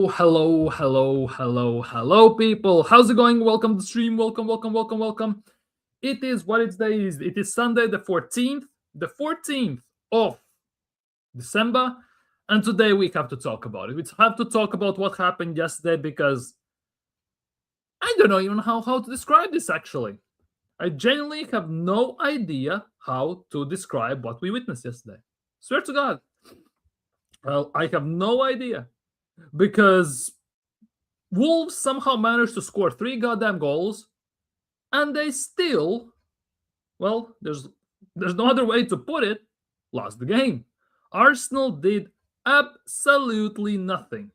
Hello, people. How's it going? Welcome to the stream. Welcome. It is what it's days. It is Sunday, the 14th of December, and today we have to talk about it. We have to talk about what happened yesterday because I don't know even how to describe this actually. I genuinely have no idea how to describe what we witnessed yesterday. Swear to God. Well, I have no idea because Wolves somehow managed to score 3 goddamn goals, and they still, well, there's no other way to put it, lost the game. Arsenal did absolutely nothing.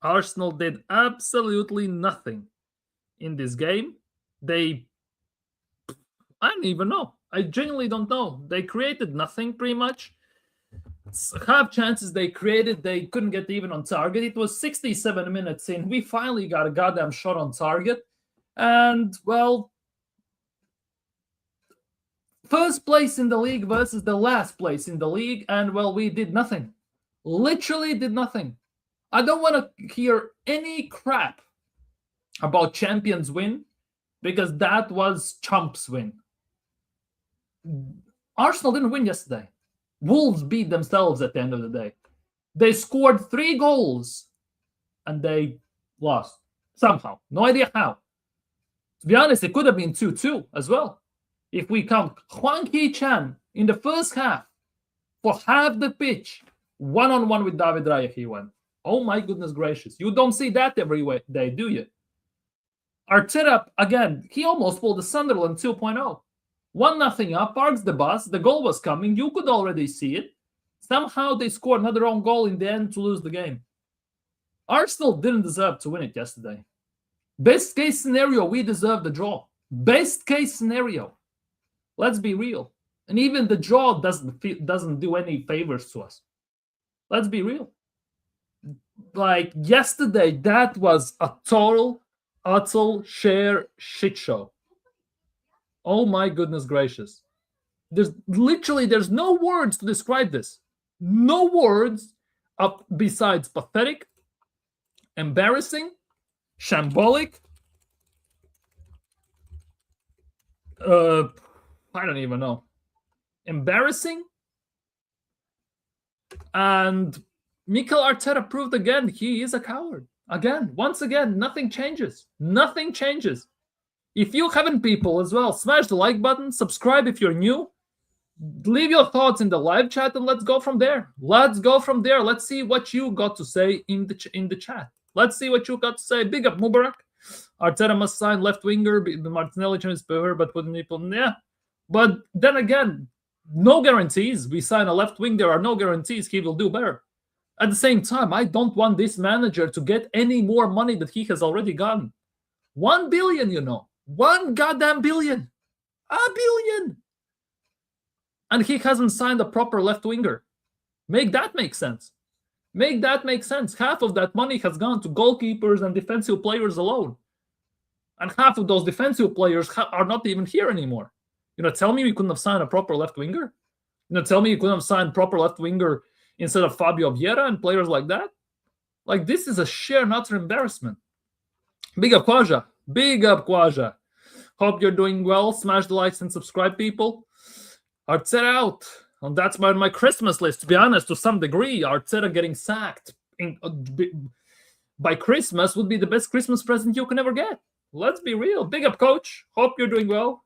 Arsenal did absolutely nothing in this game. I don't even know. I genuinely don't know. They created nothing pretty much. Half chances they created, they couldn't get even on target. It was 67 minutes in. We finally got a goddamn shot on target. And, well, first place in the league versus the last place in the league. And, well, we did nothing. Literally did nothing. I don't want to hear any crap about champions win because that was chumps win. Arsenal didn't win yesterday. Wolves beat themselves at the end of the day. They scored 3 goals and they lost somehow. No idea how. To be honest, it could have been 2-2 as well. If we count Hwang Hee-chan in the first half for half the pitch, one-on-one with David Raya, he went. Oh my goodness gracious. You don't see that every day, do you? Arteta, again, he almost pulled the Sunderland 2.0. 1-0 up, parks the bus, the goal was coming, you could already see it. Somehow they scored another own goal in the end to lose the game. Arsenal didn't deserve to win it yesterday. Best case scenario, we deserve the draw. Best case scenario. Let's be real. And even the draw doesn't do any favors to us. Let's be real. Like yesterday, that was a total, utter, shit show. Oh my goodness gracious. There's no words to describe this. No words besides pathetic, embarrassing, shambolic. I don't even know. Embarrassing. And Mikel Arteta proved again he is a coward. Once again, nothing changes. Nothing changes. If you haven't, people, as well, smash the like button, subscribe if you're new, leave your thoughts in the live chat, and let's go from there. Let's see what you got to say in the chat. Let's see what you got to say. Big up Mubarak. Arteta must sign left winger. The Martinelli is better, but wouldn't people? Yeah. But then again, no guarantees. We sign a left wing. There are no guarantees he will do better. At the same time, I don't want this manager to get any more money that he has already gotten. 1 billion, you know. 1 goddamn billion. A billion. And he hasn't signed a proper left winger. Make that make sense. Make that make sense. Half of that money has gone to goalkeepers and defensive players alone. And half of those defensive players are not even here anymore. Tell me we couldn't have signed a proper left winger? Tell me you couldn't have signed proper left winger instead of Fabio Vieira and players like that? Like, this is a sheer and utter embarrassment. Big up Kwaja. Big up Kwaja. Hope you're doing well. Smash the likes and subscribe, people. Arteta out. And that's my Christmas list, to be honest, to some degree. Arteta getting sacked by Christmas would be the best Christmas present you can ever get. Let's be real. Big up, coach. Hope you're doing well.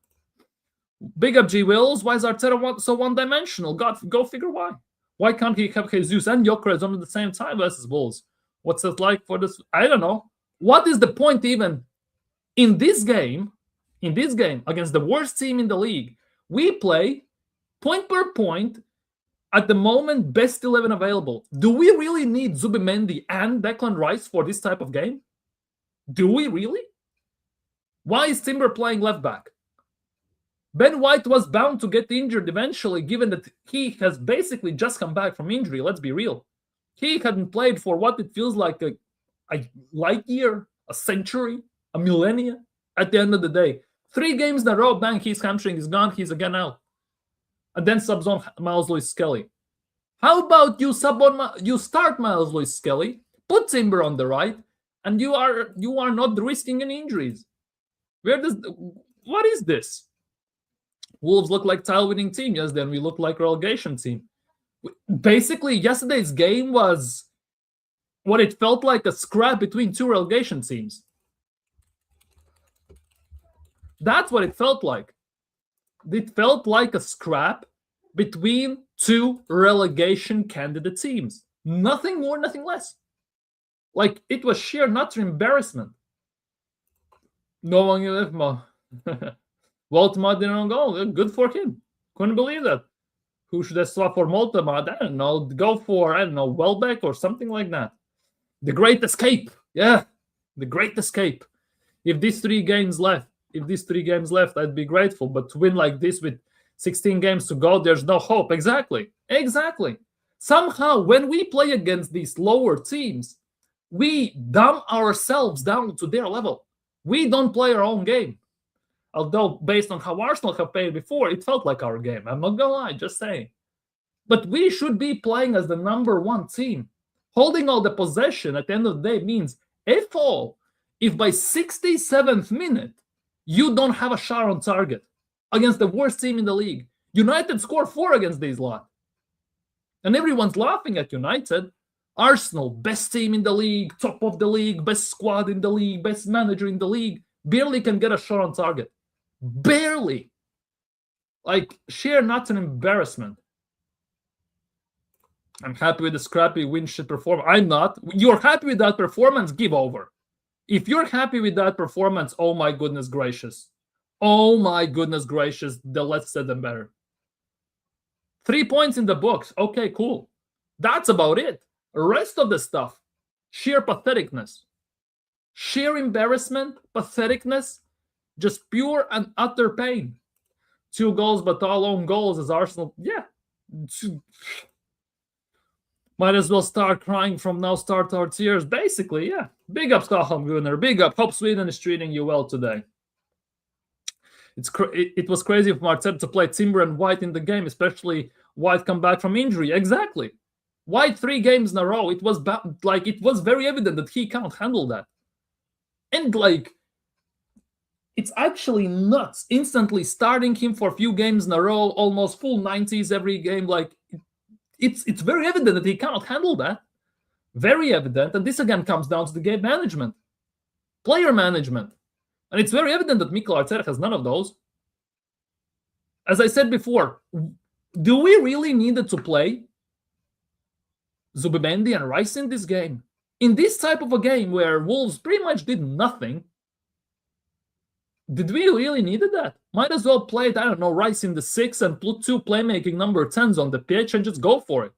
Big up, G. Wills. Why is Arteta so one-dimensional? God, go figure why. Why can't he have Jesus and Gyökeres on at the same time versus Wolves? What's it like for this? I don't know. What is the point even in this game against the worst team in the league? We play point per point at the moment, best 11 available. Do we really need Zubimendi and Declan Rice for this type of game? Do we really? Why is Timber playing left back? Ben White was bound to get injured eventually, given that he has basically just come back from injury. Let's be real. He hadn't played for what it feels like a light year, a century, a millennia. At the end of the day, 3 games in a row, bang, his hamstring is gone. He's again out. And then subs on Miles Lewis Skelly. How about you you start Miles Lewis Skelly, put Timber on the right, and you are not risking any injuries. What is this? Wolves look like title-winning team. Yes, then we look like relegation team. Basically, yesterday's game was what it felt like, a scrap between two relegation teams. That's what it felt like. It felt like a scrap between two relegation candidate teams. Nothing more, nothing less. Like, it was sheer utter embarrassment. No one left more. Voltmar didn't go. Good for him. Couldn't believe that. Who should I swap for Voltmar? I don't know. Go for, I don't know, Welbeck or something like that. The Great Escape. Yeah, the Great Escape. If these three games left, I'd be grateful. But to win like this with 16 games to go, there's no hope. Exactly. Somehow, when we play against these lower teams, we dumb ourselves down to their level. We don't play our own game. Although, based on how Arsenal have played before, it felt like our game. I'm not gonna lie, just saying. But we should be playing as the number one team. Holding all the possession at the end of the day means, if by 67th minute, you don't have a shot on target against the worst team in the league. United scored 4 against these lot. And everyone's laughing at United. Arsenal, best team in the league, top of the league, best squad in the league, best manager in the league, barely can get a shot on target. Barely. Like, sheer not an embarrassment. I'm happy with the scrappy win shit performance. I'm not. You're happy with that performance? Give over. If you're happy with that performance, oh my goodness gracious. Oh my goodness gracious. The less said than better. 3 points in the books. Okay, cool. That's about it. The rest of the stuff, sheer patheticness. Sheer embarrassment, patheticness, just pure and utter pain. 2 goals, but all own goals as Arsenal. Yeah. Might as well start crying from now, start our tears. Basically, yeah. Big up, Stockholm Gooner. Big up. Hope Sweden is treating you well today. It was crazy for Arteta to play Timber and White in the game, especially White come back from injury. Exactly. White 3 games in a row. It was it was very evident that he can't handle that. And it's actually nuts. Instantly starting him for a few games in a row, almost full 90s every game. It's very evident that he cannot handle that. Very evident. And this again comes down to the game management, player management. And it's very evident that Mikel Arteta has none of those. As I said before, do we really need to play Zubimendi and Rice in this game? In this type of a game where Wolves pretty much did nothing, did we really need that? Might as well play, I don't know, Rice in the 6 and put 2 playmaking number 10s on the pitch and just go for it.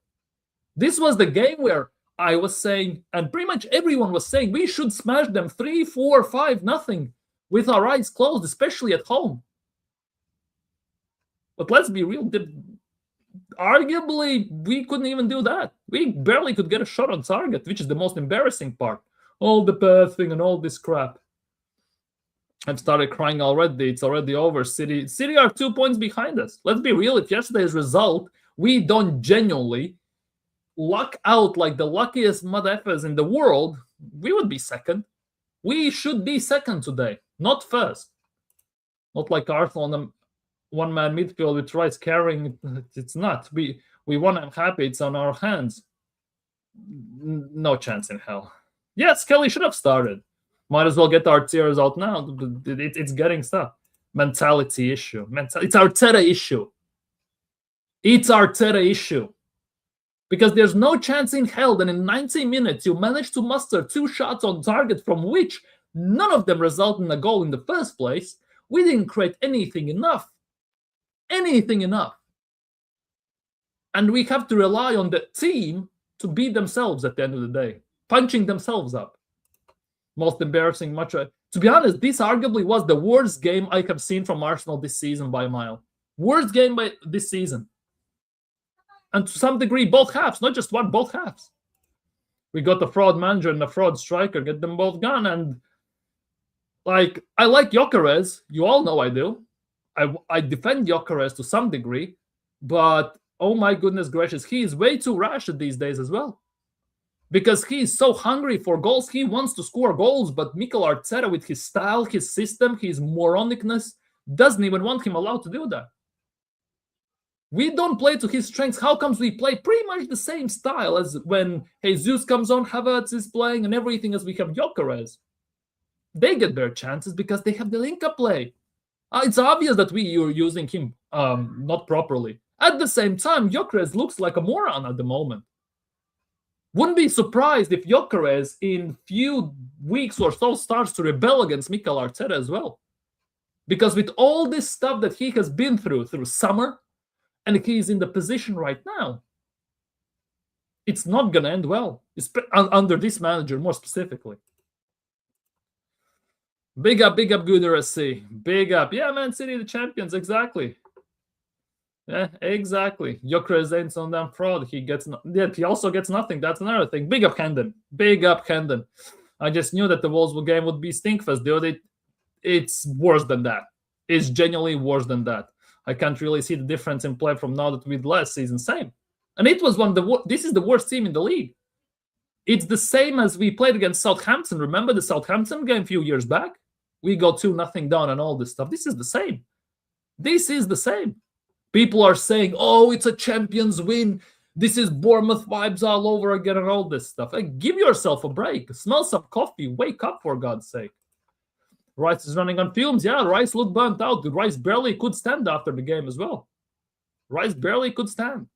This was the game where I was saying, and pretty much everyone was saying, we should smash them 3, 4, 5, nothing with our eyes closed, especially at home. But let's be real, arguably, we couldn't even do that. We barely could get a shot on target, which is the most embarrassing part. All the passing and all this crap. I've started crying already. It's already over. City are 2 points behind us. Let's be real. If yesterday's result, we don't genuinely luck out like the luckiest mother effers in the world, we would be second. We should be second today, not first. Not like Arsenal on the one-man midfield with Rice carrying. It's not. We won. I'm happy. It's on our hands. No chance in hell. Yes, Kelly should have started. Might as well get our tears out now. It's getting stuff. Mentality issue. It's Arteta issue. It's Arteta issue. Because there's no chance in hell that in 90 minutes you manage to muster 2 shots on target from which none of them result in a goal in the first place. We didn't create anything enough. Anything enough. And we have to rely on the team to beat themselves at the end of the day. Punching themselves up. Most embarrassing match. To be honest, this arguably was the worst game I have seen from Arsenal this season by a mile. Worst game by this season. And to some degree, both halves. Not just one, both halves. We got the fraud manager and the fraud striker. Get them both gone. And I like Gyökeres. You all know I do. I defend Gyökeres to some degree. But oh my goodness gracious, he is way too rash these days as well. Because he is so hungry for goals. He wants to score goals, but Mikel Arteta, with his style, his system, his moronicness, doesn't even want him allowed to do that. We don't play to his strengths. How comes we play pretty much the same style as when Jesus comes on, Havertz is playing, and everything as we have Gyökeres? They get their chances because they have the link-up play. It's obvious that we are using him not properly. At the same time, Gyökeres looks like a moron at the moment. Wouldn't be surprised if Gyökeres in few weeks or so starts to rebel against Mikel Arteta as well. Because with all this stuff that he has been through summer, and he's in the position right now, it's not going to end well, under this manager more specifically. Big up, Gooner SC. Big up. Yeah, Man City, the champions, exactly. Yeah, exactly. Gyökeres ain't some damn fraud. He also gets nothing. That's another thing. Big up, Hendon. Big up, Hendon. I just knew that the Wolves game would be stinkfest, dude. It's worse than that. It's genuinely worse than that. I can't really see the difference in play from now that with last season. Same. And it was this is the worst team in the league. It's the same as we played against Southampton. Remember the Southampton game a few years back? We got 2-0 down and all this stuff. This is the same. This is the same. People are saying, oh, it's a Champions win. This is Bournemouth vibes all over again and all this stuff. Like, give yourself a break. Smell some coffee. Wake up, for God's sake. Rice is running on fumes. Yeah, Rice looked burnt out. Rice barely could stand after the game as well. Rice barely could stand.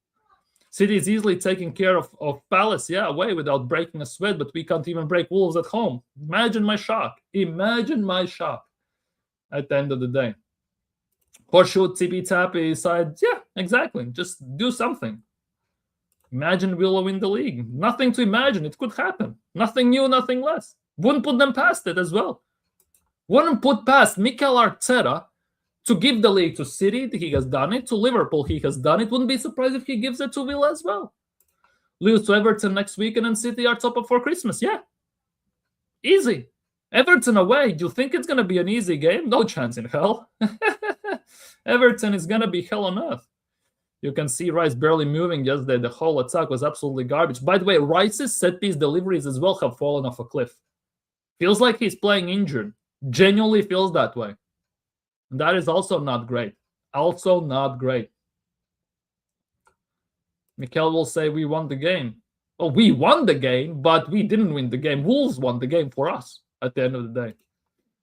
City is easily taking care of Palace, yeah, away without breaking a sweat, but we can't even break Wolves at home. Imagine my shock. Imagine my shock at the end of the day. Horseshoe, tippy tappy side, yeah, exactly. Just do something. Imagine we'll win the league. Nothing to imagine. It could happen. Nothing new, nothing less. Wouldn't put them past it as well. Wouldn't put past Mikel Arteta to give the league to City. He has done it. To Liverpool, he has done it. Wouldn't be surprised if he gives it to Villa as well. Lose to Everton next week and then City are top up for Christmas. Yeah. Easy. Everton away. Do you think it's going to be an easy game? No chance in hell. Everton is going to be hell on earth. You can see Rice barely moving yesterday. The whole attack was absolutely garbage. By the way, Rice's set-piece deliveries as well have fallen off a cliff. Feels like he's playing injured. Genuinely feels that way. And that is also not great. Also not great. Mikel will say we won the game. Well, we won the game, but we didn't win the game. Wolves won the game for us at the end of the day.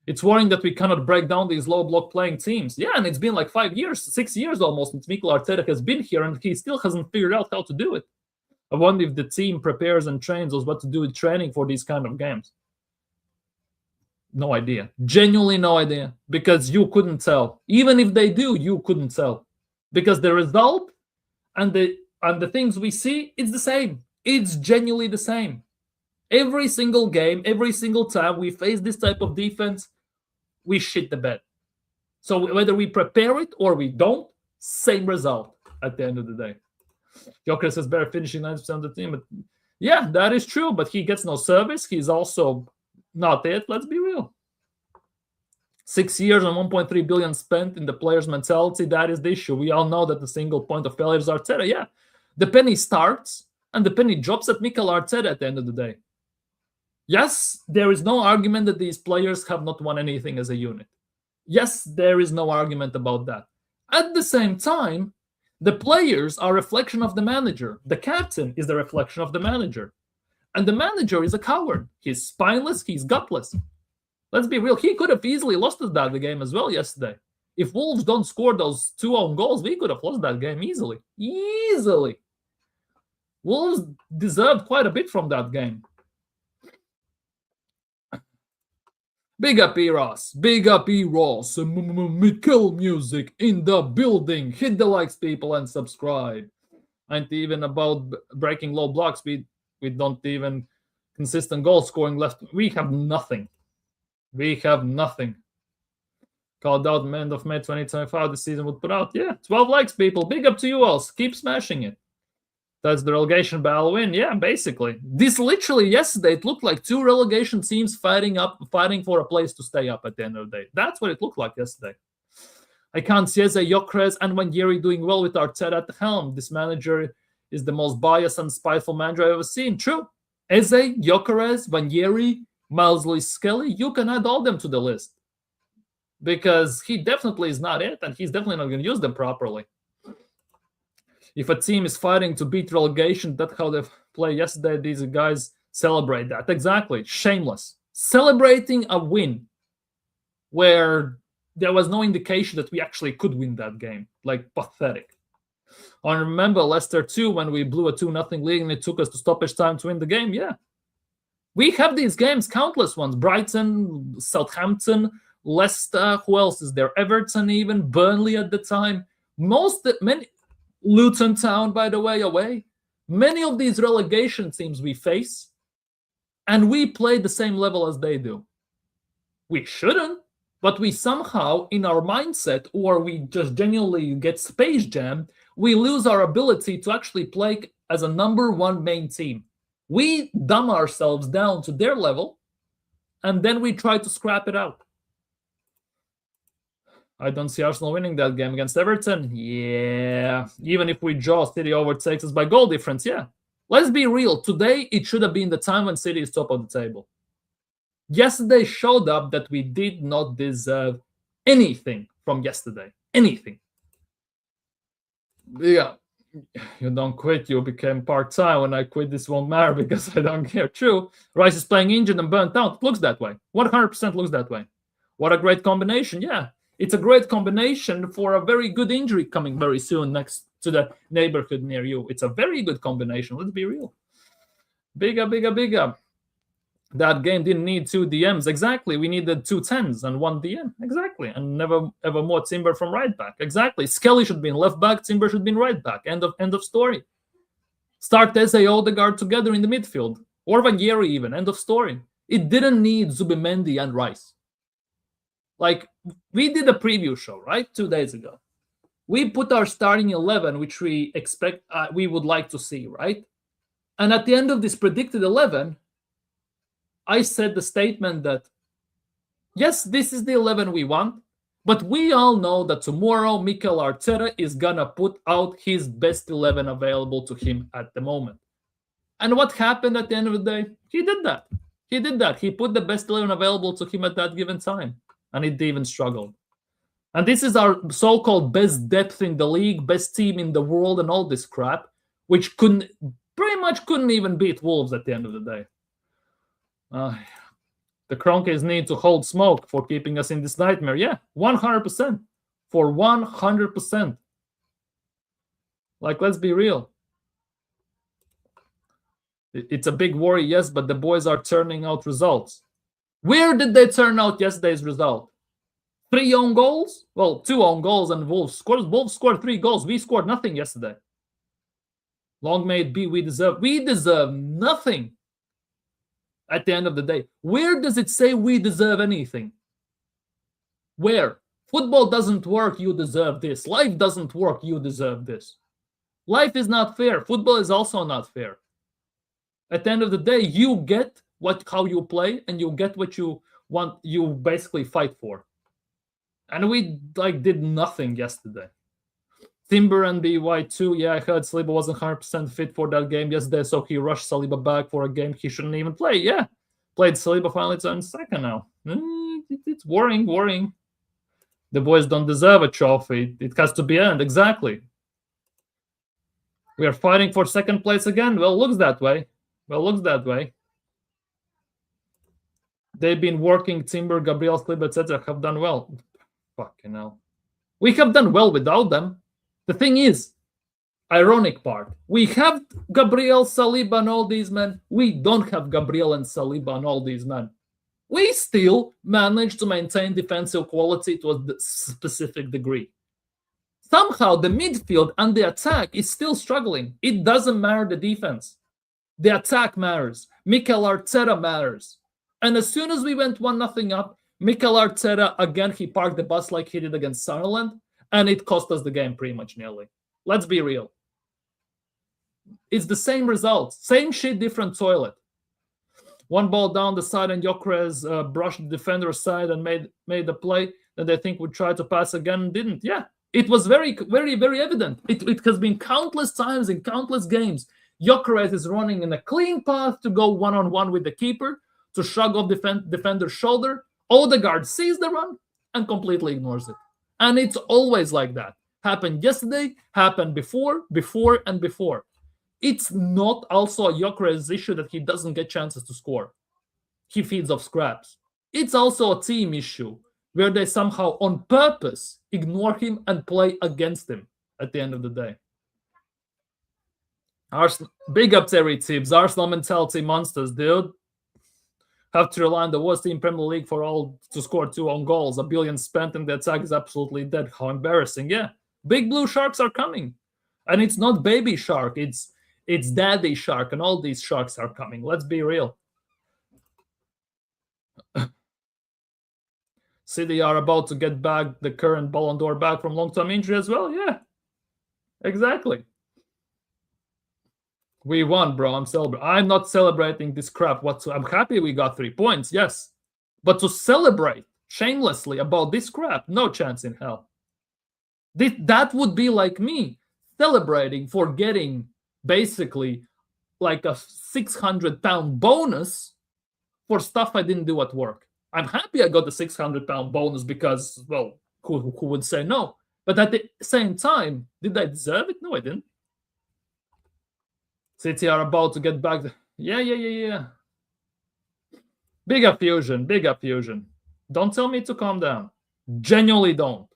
It's worrying that we cannot break down these low block playing teams. Yeah, and it's been like 5 years, 6 years almost since Mikel Arteta has been here, and he still hasn't figured out how to do it. I wonder if the team prepares and trains us what to do with training for these kind of games. No idea. Genuinely no idea. Because you couldn't tell. Even if they do, you couldn't tell. Because the result and the things we see, it's the same. It's genuinely the same. Every single game, every single time we face this type of defense, we shit the bed. So whether we prepare it or we don't, same result at the end of the day. Gyökeres is better finishing 90% of the team. But yeah, that is true. But he gets no service. He's also not it. Let's be real. 6 years and 1.3 billion spent in the player's mentality. That is the issue. We all know that the single point of failure is Arteta. Yeah, the penny starts and the penny drops at Mikel Arteta at the end of the day. Yes, there is no argument that these players have not won anything as a unit. Yes, there is no argument about that. At the same time, the players are a reflection of the manager. The captain is the reflection of the manager. And the manager is a coward. He's spineless. He's gutless. Let's be real. He could have easily lost us that game as well yesterday. If Wolves don't score those 2 own goals, we could have lost that game easily. Easily. Wolves deserved quite a bit from that game. Big up Eros. Big up Eros. Mikel music in the building. Hit the likes, people, and subscribe. Ain't even about breaking low blocks. We don't even consistent goal scoring left. We have nothing. We have nothing. Called out end of May 2025. The season would put out. Yeah, 12 likes, people. Big up to you all. Keep smashing it. That's the relegation battle win. Yeah, basically. This literally yesterday, it looked like 2 relegation teams fighting for a place to stay up at the end of the day. That's what it looked like yesterday. I can't see Eze, Gyökeres, and Wanjeri doing well with Arteta at the helm. This manager is the most biased and spiteful manager I've ever seen. True. Eze, Gyökeres, Wanjeri, Miles Lewis-Skelly, you can add all them to the list. Because he definitely is not it, and he's definitely not going to use them properly. If a team is fighting to beat relegation, that's how they played yesterday. These guys celebrate that. Exactly. Shameless. Celebrating a win where there was no indication that we actually could win that game. Like, pathetic. I remember Leicester 2 when we blew a 2-0 lead and it took us to stoppage time to win the game. Yeah. We have these games, countless ones. Brighton, Southampton, Leicester. Who else is there? Everton even. Burnley at the time. Many... Luton Town, by the way, away. Many of these relegation teams we face, and we play the same level as they do. We shouldn't, but we somehow, in our mindset, or we just genuinely get space jammed, we lose our ability to actually play as a number one main team. We dumb ourselves down to their level, and then we try to scrap it out. I don't see Arsenal winning that game against Everton. Yeah. Even if we draw, City overtakes us by goal difference. Yeah. Let's be real. Today, it should have been the time when City is top of the table. Yesterday showed up that we did not deserve anything from yesterday. Anything. Yeah. You don't quit, you became part-time. When I quit, this won't matter because I don't care. True. Rice is playing injured and burnt out. It looks that way. 100% looks that way. What a great combination. Yeah. It's a great combination for a very good injury coming very soon next to the neighborhood near you. It's a very good combination. Let's be real. Bigger. That game didn't need 2 DMs. Exactly. We needed 2 10s and 1 DM. Exactly. And never ever more Timber from right back. Exactly. Skelly should be in left back. Timber should be in right back. End of story. Start Eze, Odegaard together in the midfield. Or Wanjeri even. End of story. It didn't need Zubimendi and Rice. Like, we did a preview show, right? 2 days ago. We put our starting 11, which we expect, we would like to see, right? And at the end of this predicted 11, I said the statement that, yes, this is the 11 we want, but we all know that tomorrow Mikel Arteta is going to put out his best 11 available to him at the moment. And what happened at the end of the day? He did that. He put the best 11 available to him at that given time. And it even struggled. And this is our so-called best depth in the league, best team in the world, and all this crap, which pretty much couldn't even beat Wolves at the end of the day. The Kroenkes need to hold smoke for keeping us in this nightmare. Yeah, 100%. For 100%. Like, let's be real. It's a big worry, yes, but the boys are turning out results. Where did they turn out yesterday's result? 3 own goals? Well, 2 own goals and Wolves scored. Wolves scored 3 goals. We scored nothing yesterday. Long may it be, we deserve nothing at the end of the day. Where does it say we deserve anything? Where? Football doesn't work, you deserve this. Life doesn't work, you deserve this. Life is not fair. Football is also not fair. At the end of the day, you get how you play, and you get what you want, you basically fight for. And we did nothing yesterday. Timber and BY2, yeah, I heard Saliba wasn't 100% fit for that game yesterday, so he rushed Saliba back for a game he shouldn't even play. Yeah, played Saliba finally turn second now. It's worrying. The boys don't deserve a trophy. It has to be earned, exactly. We are fighting for second place again. Well, looks that way. They've been working. Timber, Gabriel, Saliba, etc. have done well. Fucking hell. We have done well without them. The thing is, ironic part, we have Gabriel, Saliba, and all these men. We don't have Gabriel and Saliba and all these men. We still manage to maintain defensive quality to a specific degree. Somehow, the midfield and the attack is still struggling. It doesn't matter the defense. The attack matters. Mikel Arteta matters. And as soon as we went 1-0 up, Mikel Arteta, again, he parked the bus like he did against Sunderland, and it cost us the game pretty much nearly. Let's be real. It's the same result. Same shit, different toilet. One ball down the side, and Gyökeres brushed the defender aside and made the play. that I think would try to pass again and didn't. Yeah, it was very, very, very evident. It has been countless times in countless games. Gyökeres is running in a clean path to go one-on-one with the keeper, to shrug off defender's shoulder. Odegaard sees the run and completely ignores it. And it's always like that. Happened yesterday, happened before, and before. It's not also a Gyökeres issue that he doesn't get chances to score. He feeds off scraps. It's also a team issue where they somehow on purpose ignore him and play against him at the end of the day. Arsenal, big up Terry Tibbs. Arsenal mentality monsters, dude. Have to rely on the worst team in Premier League for all to score 2 own goals. $1 billion spent and the attack is absolutely dead. How embarrassing. Yeah. Big blue sharks are coming. And it's not baby shark. It's daddy shark. And all these sharks are coming. Let's be real. City are about to get back the current Ballon d'Or back from long-term injury as well. Yeah. Exactly. We won, bro. I'm not celebrating this crap whatsoever. I'm happy we got 3 points, yes. But to celebrate shamelessly about this crap, no chance in hell. That would be like me celebrating for getting basically like a 600-pound bonus for stuff I didn't do at work. I'm happy I got the 600-pound bonus because, well, who would say no? But at the same time, did I deserve it? No, I didn't. City are about to get back. Yeah. Big fusion. Don't tell me to calm down. Genuinely don't.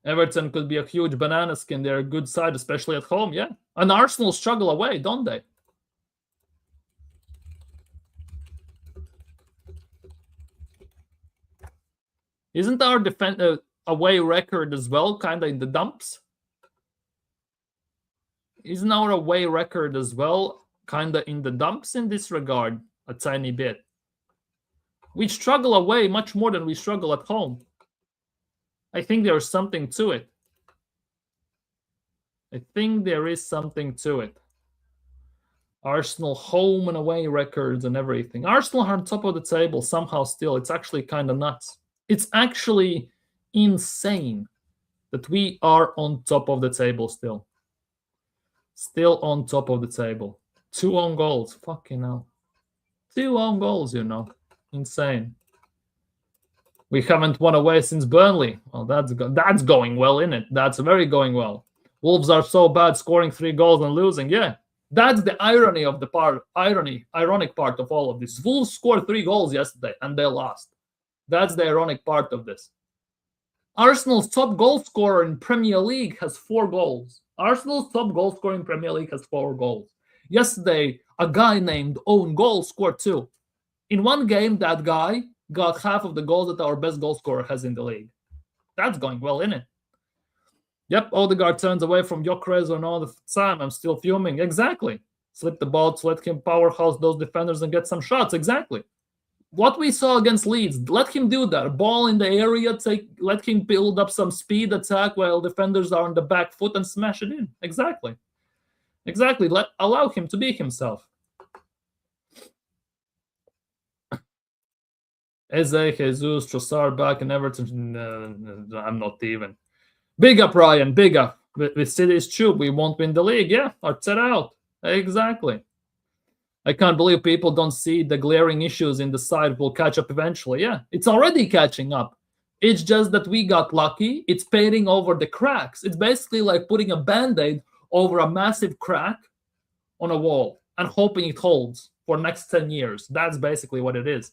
Everton could be a huge banana skin. They're a good side, especially at home. Yeah. And Arsenal struggle away, don't they? Isn't our away record as well kind of in the dumps? Isn't our away record as well kind of in the dumps in this regard? A tiny bit. We struggle away much more than we struggle at home. I think there is something to it. Arsenal home and away records and everything. Arsenal are on top of the table somehow still. It's actually kind of nuts. It's actually insane that we are on top of the table still. Still on top of the table. 2 own goals. Fucking hell. 2 own goals, you know. Insane. We haven't won away since Burnley. Well, that's going well, isn't it? That's very going well. Wolves are so bad, scoring 3 goals and losing. Yeah, that's the irony of the part. Ironic part of all of this. Wolves scored 3 goals yesterday and they lost. That's the ironic part of this. Arsenal's top goal scorer in Premier League has 4 goals. Arsenal's top goal scorer in Premier League has 4 goals. Yesterday, a guy named Owen Goal scored 2. In one game, that guy got half of the goals that our best goal scorer has in the league. That's going well, isn't it? Yep, Odegaard turns away from Gyökeres and all the time. I'm still fuming. Exactly. Slip the ball to let him powerhouse those defenders and get some shots. Exactly. What we saw against Leeds, let him do that. Ball in the area, let him build up some speed attack while defenders are on the back foot and smash it in. Exactly. Allow him to be himself. Eze, Jesus, Trossard back in Everton. I'm not even. Big up, Ryan. Big up. With City's tube, we won't win the league. Yeah, Arteta out. Exactly. I can't believe people don't see the glaring issues in the side will catch up eventually. Yeah, it's already catching up. It's just that we got lucky. It's painting over the cracks. It's basically like putting a Band-Aid over a massive crack on a wall and hoping it holds for next 10 years. That's basically what it is.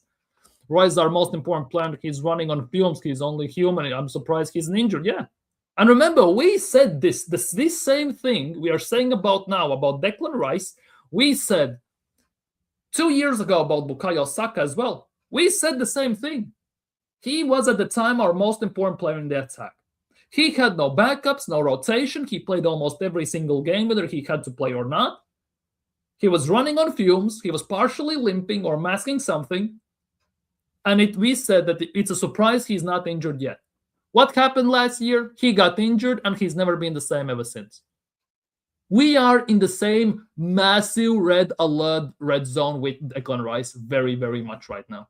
Roy is our most important player. He's running on fumes. He's only human. I'm surprised he's injured. Yeah. And remember, we said this same thing we are saying about now, about Declan Rice. We said 2 years ago about Bukayo Saka as well. We said the same thing. He was at the time our most important player in the attack. He had no backups, no rotation. He played almost every single game, whether he had to play or not. He was running on fumes. He was partially limping or masking something. And we said that it's a surprise he's not injured yet. What happened last year? He got injured and he's never been the same ever since. We are in the same massive red alert, red zone with Declan Rice very, very much right now.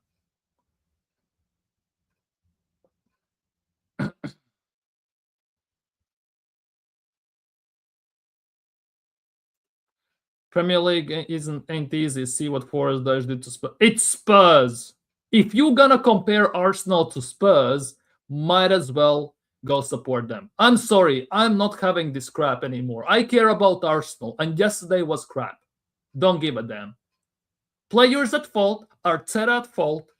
Premier League ain't easy. See what Forest does do to Spurs. It's Spurs. If you're gonna compare Arsenal to Spurs, might as well go support them. I'm sorry, I'm not having this crap anymore. I care about Arsenal, and yesterday was crap. Don't give a damn. Players at fault, Arteta at fault.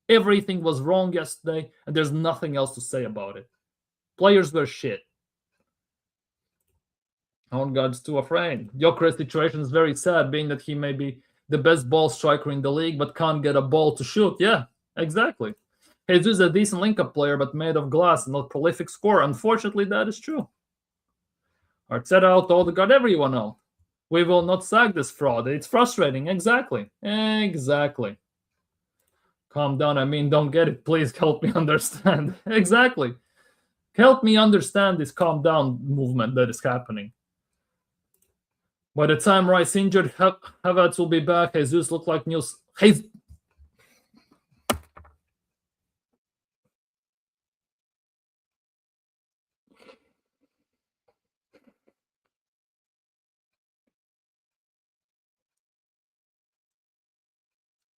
Everything was wrong yesterday, and there's nothing else to say about it. Players were shit. Oh God, it's too afraid. Gyökeres' situation is very sad, being that he may be the best ball striker in the league, but can't get a ball to shoot. Yeah, exactly. Jesus is a decent link-up player, but made of glass and not prolific scorer. Unfortunately, that is true. Arteta out, Odegaard, everyone out. We will not sack this fraud. It's frustrating. Exactly. Exactly. Calm down. I mean, don't get it. Please help me understand. Exactly. Help me understand this calm down movement that is happening. By the time Rice injured, Havertz will be back. Jesus look like news.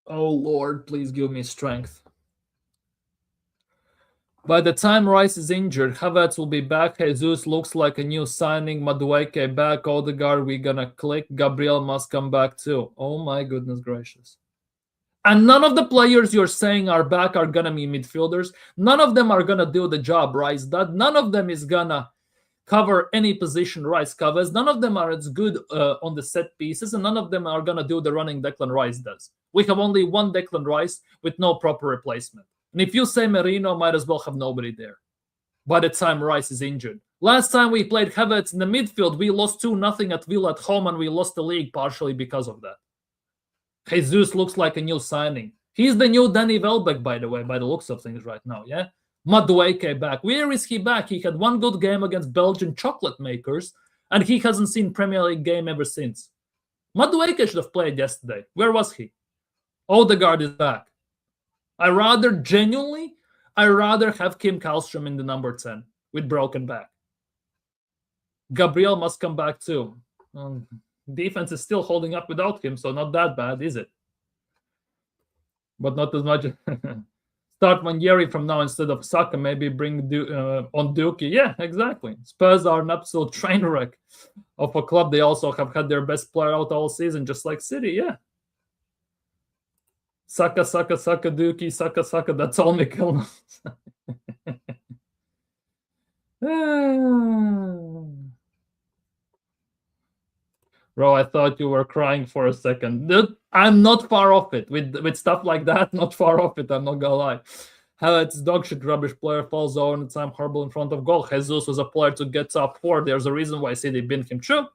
Oh Lord, please give me strength. By the time Rice is injured, Havertz will be back. Jesus looks like a new signing. Madueke back. Odegaard, we're gonna click. Gabriel must come back too. Oh my goodness gracious. And none of the players you're saying are back are gonna be midfielders. None of them are gonna do the job Rice does. None of them is gonna cover any position Rice covers. None of them are as good on the set pieces, and none of them are gonna do the running Declan Rice does. We have only one Declan Rice with no proper replacement. And if you say Merino, might as well have nobody there by the time Rice is injured. Last time we played Havertz in the midfield, we lost 2-0 at Villa at home, and we lost the league partially because of that. Jesus looks like a new signing. He's the new Danny Welbeck, by the way, by the looks of things right now, yeah? Madueke back. Where is he back? He had one good game against Belgian chocolate makers, and he hasn't seen Premier League game ever since. Madueke should have played yesterday. Where was he? Odegaard is back. I rather have Kim Kallstrom in the number 10 with broken back. Gabriel must come back too. Defense is still holding up without him, so not that bad, is it? But not as much. Start Manieri from now instead of Saka. Maybe bring on Dookie. Yeah, exactly. Spurs are an absolute train wreck of a club. They also have had their best player out all season, just like City. Yeah. Saka, Dookie, Saka. That's all Mikel knows. Bro, I thought you were crying for a second. Dude, I'm not far off it. With stuff like that, not far off it, I'm not gonna lie. Havertz, dog shit, rubbish player, falls zone, and time horrible in front of goal. Jesus was a player to get top 4. There's a reason why City binned him. True.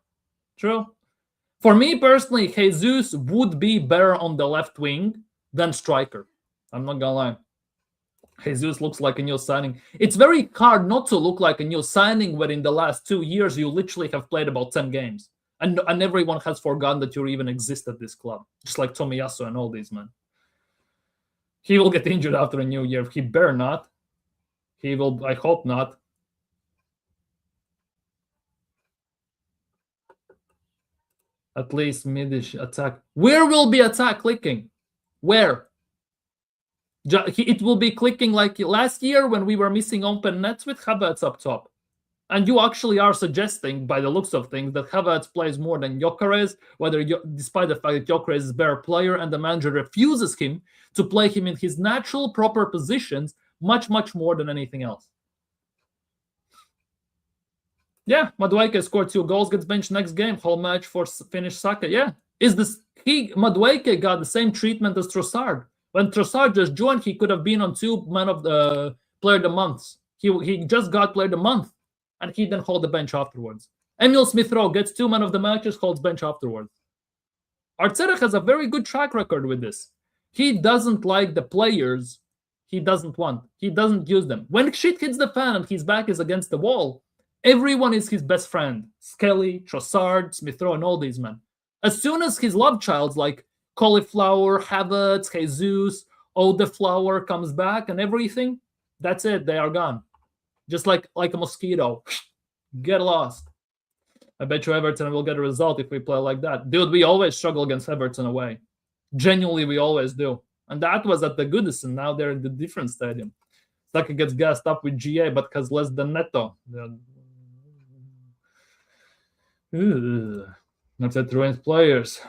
For me personally, Jesus would be better on the left wing than striker. I'm not gonna lie. Jesus looks like a new signing. It's very hard not to look like a new signing when in the last 2 years you literally have played about 10 games. And everyone has forgotten that you even exist at this club. Just like Tomiyasu and all these men. He will get injured after a new year. He better not. He will, I hope not. At least midish attack. Where will be attack clicking? Where? It will be clicking like last year when we were missing open nets with Havertz up top. And you actually are suggesting, by the looks of things, that Havertz plays more than Gyökeres, despite the fact that Gyökeres is a better player and the manager refuses him to play him in his natural, proper positions much, much more than anything else. Yeah, Madueke scored 2 goals, gets benched next game, whole match for Finnish Saka. Yeah, Madueke got the same treatment as Trossard. When Trossard just joined, he could have been on 2 man of the player of the months. He just got player of the month. And he then hold the bench afterwards. Emil Smith-Rowe gets 2 man of the matches, holds bench afterwards. Arteta has a very good track record with this. He doesn't like the players he doesn't want. He doesn't use them. When shit hits the fan and his back is against the wall, Everyone is his best friend. Skelly, Trossard, Smith Rowe, and all these men. As soon as his love childs like Cauliflower, Havertz, Jesus, Odeflower comes back and everything, that's it. They are gone. Just like a mosquito. Get lost. I bet you Everton will get a result if we play like that. Dude, we always struggle against Everton away. Genuinely, we always do. And that was at the Goodison. Now they're in the different stadium. Saka gets gassed up with GA, but has less than Neto. That ruins players.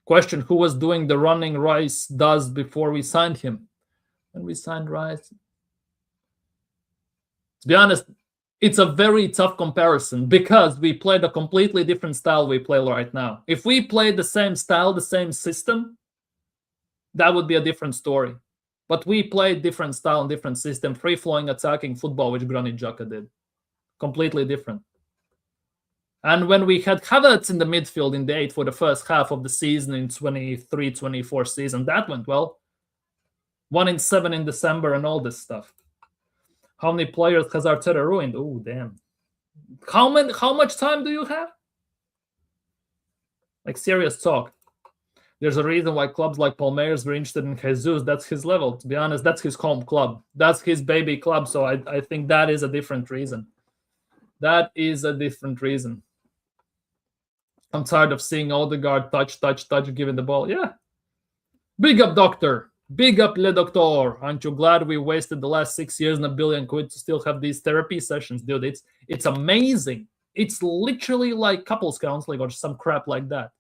Question, who was doing the running Rice does before we signed him? When we signed Rice? To be honest, it's a very tough comparison because we played a completely different style we play right now. If we played the same style, the same system, that would be a different story. But we played different style and different system, free-flowing attacking football, which Granit Xhaka did. Completely different. And when we had Havertz in the midfield in the 8 for the first half of the season in 23-24 season, that went well. 1-7 in December and all this stuff. How many players has Arteta ruined? Oh, damn. How much time do you have? Like, serious talk. There's a reason why clubs like Palmeiras were interested in Jesus. That's his level. To be honest, that's his home club. That's his baby club. So I think that is a different reason. That is a different reason. I'm tired of seeing Odegaard touch, giving the ball. Yeah. Big up, doctor. Big up, Le Doctor. Aren't you glad we wasted the last 6 years and $1 billion to still have these therapy sessions, dude? It's amazing. It's literally like couples counseling or some crap like that.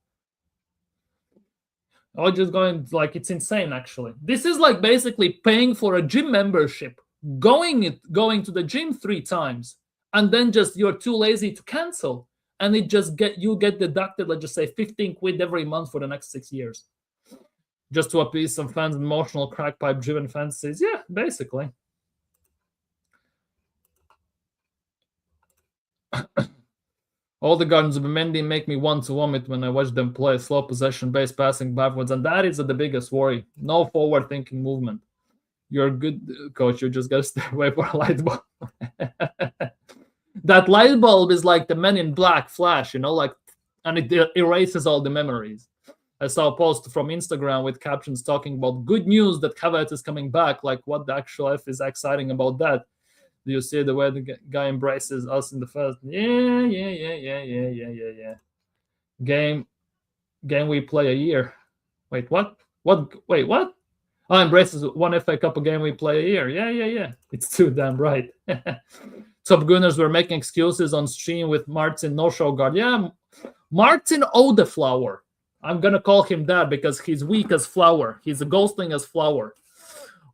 Or just going, like, it's insane, actually. This is like basically paying for a gym membership, going to the gym 3 times, and then just you're too lazy to cancel. And it just you get deducted, let's just say 15 quid every month for the next 6 years. Just to appease some fans' emotional crack pipe driven fantasies. Yeah, basically. All the Gardens of Mendy make me want to vomit when I watch them play. Slow possession-based passing backwards. And that is the biggest worry. No forward-thinking movement. You're a good coach. You just got to stay away from a light bulb. That light bulb is like the Men in Black flash, like, and it erases all the memories. I saw a post from Instagram with captions talking about good news that Havertz is coming back. Like, what the actual F is exciting about that? Do you see the way the guy embraces us in the first? Yeah. Game we play a year. Wait, what? Wait, what? Oh, embraces one FA Cup a game we play a year. Yeah. It's too damn right. Top Gooners were making excuses on stream with Martin No-Show Guard. Yeah, Martin Odeflower. I'm going to call him that because he's weak as flour. He's a ghostling as flour.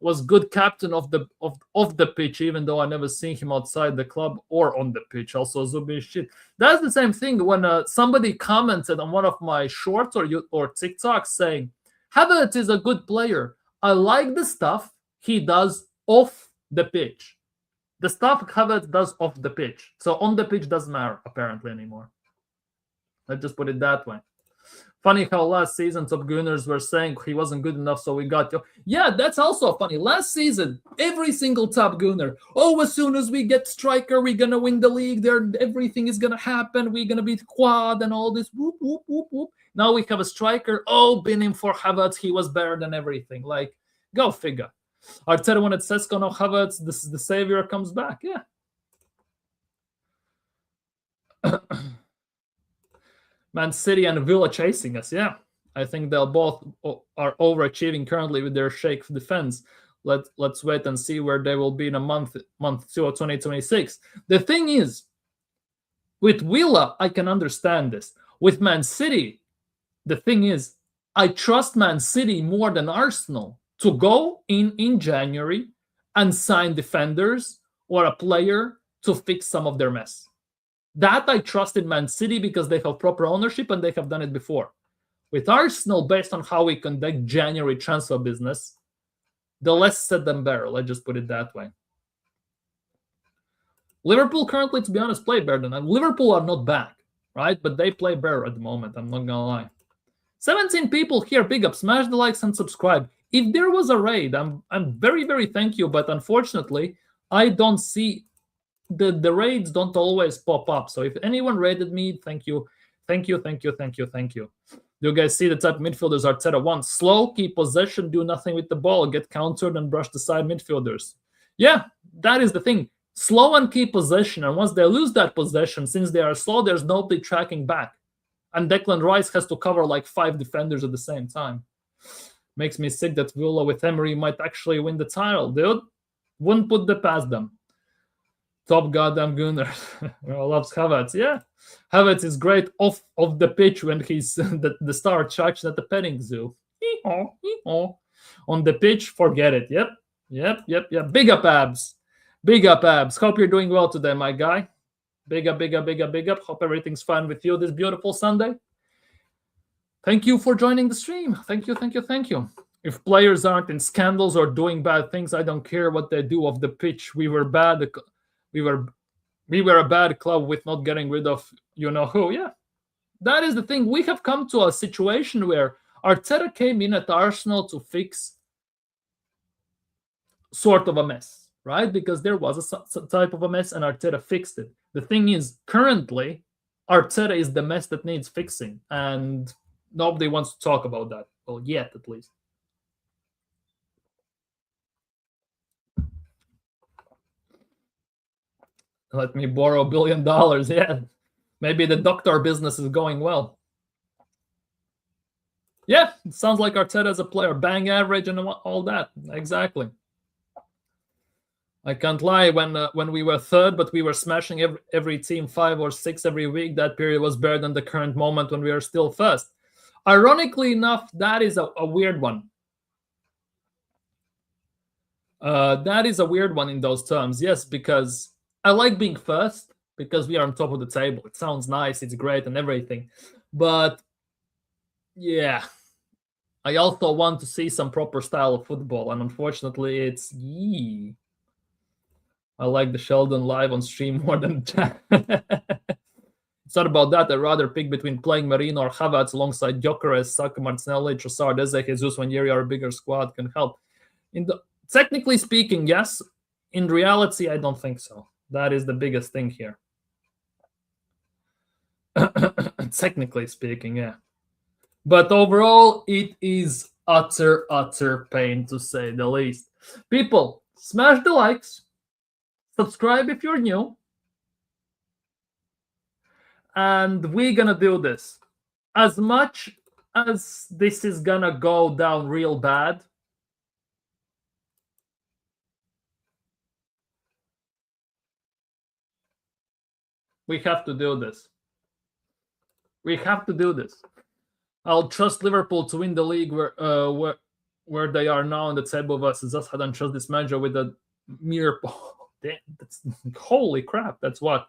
Was good captain of the pitch, even though I never seen him outside the club or on the pitch. Also, Zubi shit. That's the same thing when somebody commented on one of my shorts or TikToks saying, Havertz is a good player. I like the stuff he does off the pitch. The stuff Havertz does off the pitch. So on the pitch doesn't matter, apparently, anymore. Let's just put it that way. Funny how last season top Gooners were saying he wasn't good enough, so we got you. Yeah, that's also funny. Last season, every single top Gooner, as soon as we get striker, we're going to win the league. Everything is going to happen. We're going to beat Quad and all this. Whoop, whoop, whoop, whoop. Now we have a striker. Been him for Havertz. He was better than everything. Like, go figure. Arteta wanted Sesko, no Havertz. This is the savior comes back. Yeah. Man City and Villa chasing us. Yeah. I think they'll both are overachieving currently with their shake defense. Let's wait and see where they will be in a month 2 of 2026. The thing is, with Villa, I can understand this. With Man City, the thing is, I trust Man City more than Arsenal to go in January and sign defenders or a player to fix some of their mess. That I trust in Man City because they have proper ownership and they have done it before. With Arsenal, based on how we conduct January transfer business, the less said than better. Let's just put it that way. Liverpool currently, to be honest, play better than them. Liverpool are not back, right? But they play better at the moment. I'm not going to lie. 17 people here. Big up. Smash the likes and subscribe. If there was a raid, I'm very, very thank you. But unfortunately, I don't see the raids don't always pop up. So if anyone raided me, thank you. Thank you. You guys see the type of midfielders Arteta wants? Slow, keep possession, do nothing with the ball, get countered and brush the side midfielders. Yeah, that is the thing. Slow and keep possession, and once they lose that possession, since they are slow, there's nobody tracking back. And Declan Rice has to cover like 5 defenders at the same time. Makes me sick that Villa with Emery might actually win the title, dude. Wouldn't put the past them. Top goddamn Gooner. Loves Havertz. Yeah, Havertz is great off of the pitch when he's the star attraction at the petting zoo. On the pitch, forget it. Yep. Big up, Abs. Hope you're doing well today, my guy. Big up. Hope everything's fine with you this beautiful Sunday. Thank you for joining the stream. Thank you. If players aren't in scandals or doing bad things, I don't care what they do off the pitch. We were bad. We were a bad club with not getting rid of you know who. Yeah, that is the thing. We have come to a situation where Arteta came in at Arsenal to fix sort of a mess, right? Because there was a type of a mess and Arteta fixed it. The thing is, currently, Arteta is the mess that needs fixing, and nobody wants to talk about that. Well, yet at least. Let me borrow $1 billion. Yeah, maybe the doctor business is going well. Yeah, it sounds like Arteta as a player, bang average and all that. Exactly. I can't lie. When we were third, but we were smashing every team 5 or 6 every week, that period was better than the current moment when we are still first. Ironically enough, that is a weird one. That is a weird one in those terms. Yes, because I like being first because we are on top of the table. It sounds nice, it's great and everything. But yeah, I also want to see some proper style of football. And unfortunately, it's I like the Sheldon live on stream more than that. It's not about that. I'd rather pick between playing Marino or Havertz alongside Gyökeres, Saka, Martinelli, Trossard, Eze, Jesus, Wanyeri, or a bigger squad can help. Technically speaking, yes. In reality, I don't think so. That is the biggest thing here. Technically speaking, yeah. But overall, it is utter pain, to say the least. People, smash the likes. Subscribe if you're new. And we're going to do this. As much as this is going to go down real bad, we have to do this. I'll trust Liverpool to win the league where they are now on the table versus us. I don't trust this manager with a mere... holy crap, that's what?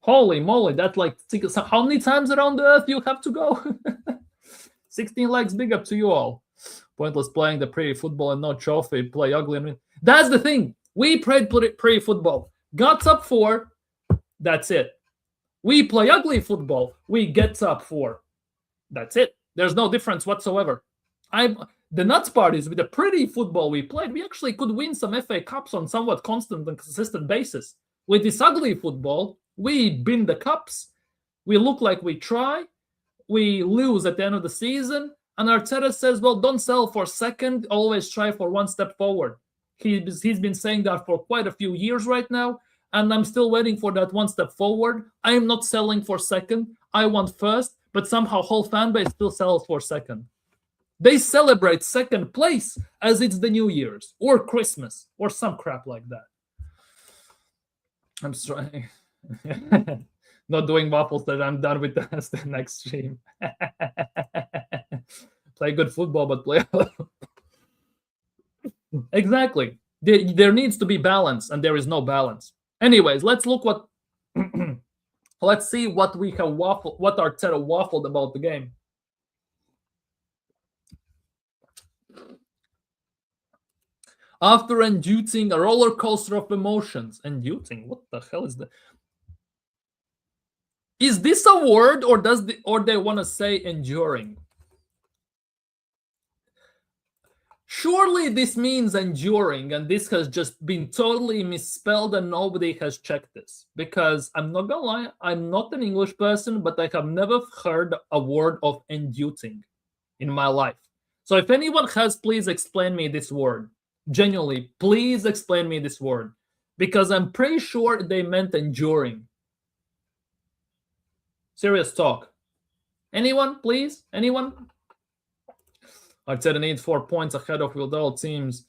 Holy moly, that's like... How many times around the earth you have to go? 16 likes, big up to you all. Pointless playing the pretty football and no trophy. Play ugly and win. That's the thing. We played pretty football. Got top 4. That's it. We play ugly football. We get top 4. That's it. There's no difference whatsoever. The nuts part is with the pretty football we played, we actually could win some FA Cups on somewhat constant and consistent basis. With this ugly football, we bin the cups. We look like we try. We lose at the end of the season. And Arteta says, well, don't sell for second. Always try for one step forward. He's been saying that for quite a few years right now. And I'm still waiting for that one step forward. I am not selling for second. I want first. But somehow whole fan base still sells for second. They celebrate second place as it's the New Year's or Christmas or some crap like that. I'm trying. Not doing waffles that I'm done with the next stream. Play good football, but play... Exactly. There needs to be balance, and there is no balance. Anyways, let's look what... Let's see what we have waffled, what Arteta waffled about the game. After inducing a roller coaster of emotions. Inducing? What the hell is that? Is this a word, or they want to say enduring? Surely this means enduring, and this has just been totally misspelled and nobody has checked this. Because I'm not gonna lie, I'm not an English person, but I have never heard a word of enduring in my life. So if anyone has, please explain me this word. Genuinely, please explain me this word. Because I'm pretty sure they meant enduring. Serious talk. Anyone, please? Anyone? Arteta needs 4 points ahead of Wildell teams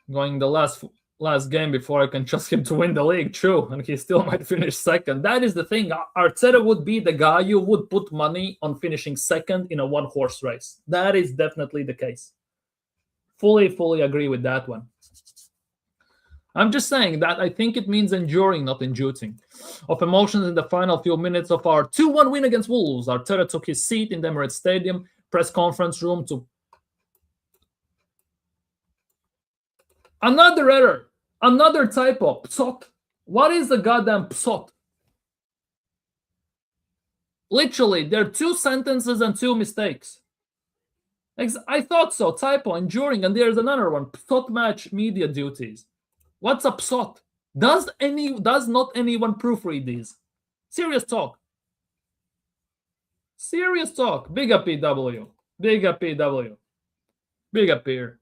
going the last game before I can trust him to win the league. True, and he still might finish second. That is the thing. Arteta would be the guy you would put money on finishing second in a one-horse race. That is definitely the case. Fully agree with that one. I'm just saying that I think it means enduring, not enduring. Of emotions in the final few minutes of our 2-1 win against Wolves, Arteta took his seat in the Emirates Stadium press conference room to... Another error. Another typo. Psot. What is the goddamn psot? Literally, there are 2 sentences and 2 mistakes. I thought so. Typo, enduring, and there's another one. Psot match media duties. What's a psot? Does not anyone proofread these? Serious talk. Serious talk. Big up PW. Big up PW. Big up here.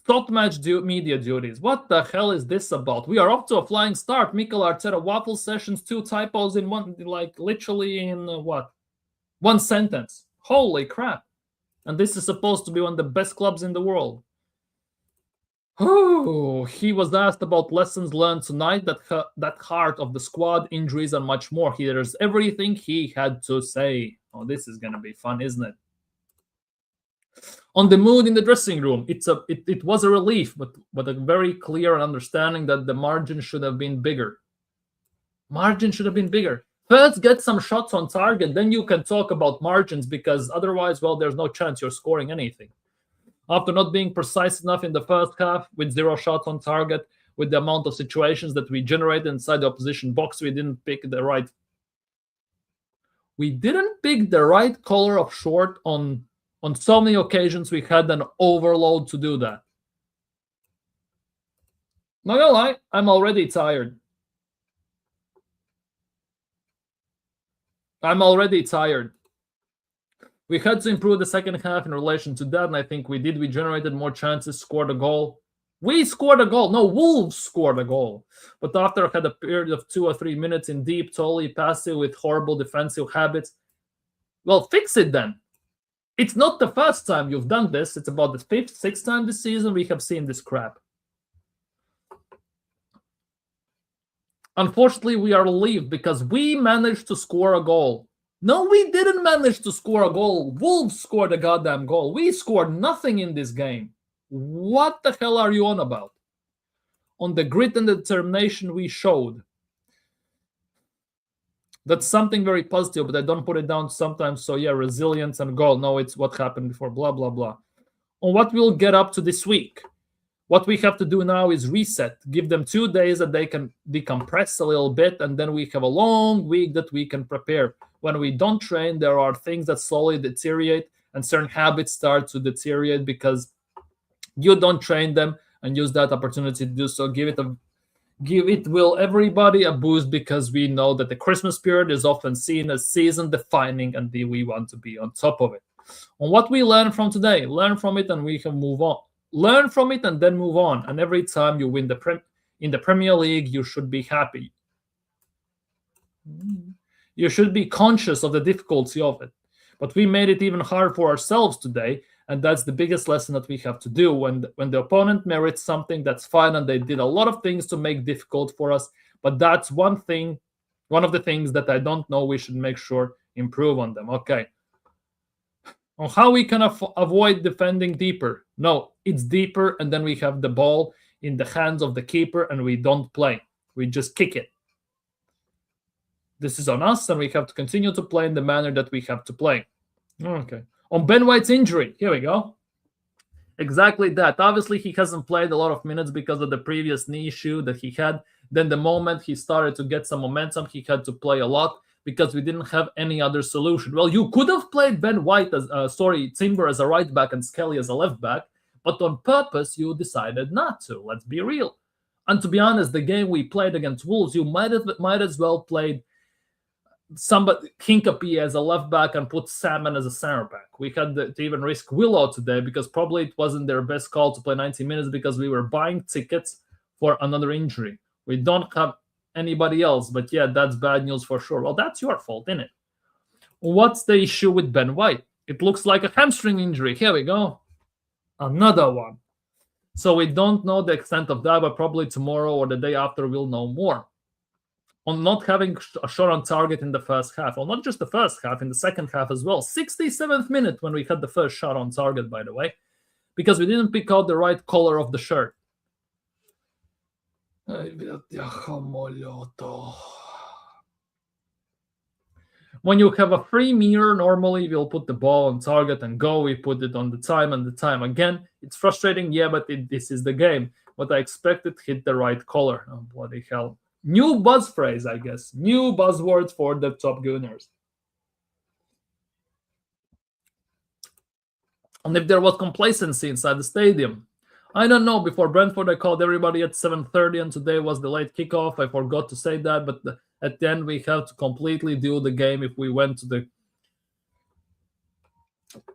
Top match media duties. What the hell is this about? We are off to a flying start. Mikel Arteta waffle sessions, 2 typos in one, like literally in what? 1 sentence. Holy crap. And this is supposed to be one of the best clubs in the world. Oh, he was asked about lessons learned tonight, that heart of the squad, injuries, and much more. Here's everything he had to say. Oh, this is going to be fun, isn't it? On the mood in the dressing room, it was a relief, but a very clear understanding that the margin should have been bigger. Margin should have been bigger. First, get some shots on target, then you can talk about margins, because otherwise, well, there's no chance you're scoring anything. After not being precise enough in the first half, with 0 shots on target, with the amount of situations that we generated inside the opposition box, we didn't pick the right color of short on so many occasions. We had an overload to do that. Not gonna lie, I'm already tired. We had to improve the second half in relation to that, and I think we did. We generated more chances, scored a goal. We scored a goal. No, Wolves scored a goal. But after I had a period of 2 or 3 minutes in deep, totally passive with horrible defensive habits, well, fix it then. It's not the first time you've done this. It's about the 5th, 6th time this season we have seen this crap. Unfortunately, we are relieved because we managed to score a goal. No, we didn't manage to score a goal. Wolves scored a goddamn goal. We scored nothing in this game. What the hell are you on about? On the grit and determination we showed. That's something very positive, but I don't put it down sometimes. So yeah, resilience and goal. No, it's what happened before, blah, blah, blah. On what we'll get up to this week. What we have to do now is reset. Give them 2 days that they can decompress a little bit, and then we have a long week that we can prepare. When we don't train, there are things that slowly deteriorate, and certain habits start to deteriorate because you don't train them and use that opportunity to do so. Give everybody a boost, because we know that the Christmas period is often seen as season defining, and we want to be on top of it. On what we learn from today, learn from it and we can move on. Learn from it and then move on. And every time you win in the Premier League, you should be happy. You should be conscious of the difficulty of it. But we made it even hard for ourselves today, and that's the biggest lesson that we have to do. When the opponent merits something, that's fine, and they did a lot of things to make difficult for us. But that's one of the things that I don't know we should make sure improve on them. Okay. On how we can avoid defending deeper. No, it's deeper, and then we have the ball in the hands of the keeper, and we don't play. We just kick it. This is on us, and we have to continue to play in the manner that we have to play. Okay. On Ben White's injury, here we go. Exactly that. Obviously, he hasn't played a lot of minutes because of the previous knee issue that he had. Then the moment he started to get some momentum, he had to play a lot because we didn't have any other solution. Well, you could have played Ben White Timber as a right back and Skelly as a left back, but on purpose you decided not to. Let's be real. And to be honest, the game we played against Wolves, you might as well played somebody Hincapie as a left back and put Salmon as a center back. We had to even risk Willow today because probably it wasn't their best call to play 90 minutes because we were buying tickets for another injury. We don't have anybody else, but yeah, that's bad news for sure. Well, that's your fault, isn't it? What's the issue with Ben White? It looks like a hamstring injury. Here we go. Another one. So we don't know the extent of that, but probably tomorrow or the day after we'll know more. On not having a shot on target in the first half. Well, not just the first half, in the second half as well. 67th minute when we had the first shot on target, by the way, because we didn't pick out the right color of the shirt. When you have a free mirror, normally we'll put the ball on target and go. We put it on the time and the time. Again, it's frustrating, yeah, but this is the game. What I expected hit the right color. Oh, bloody hell. New buzz phrase, I guess. New buzzword for the top Gooners. And if there was complacency inside the stadium, I don't know. Before Brentford, I called everybody at 7:30, and today was the late kickoff. I forgot to say that, but at the end, we have to completely do the game if we went to the...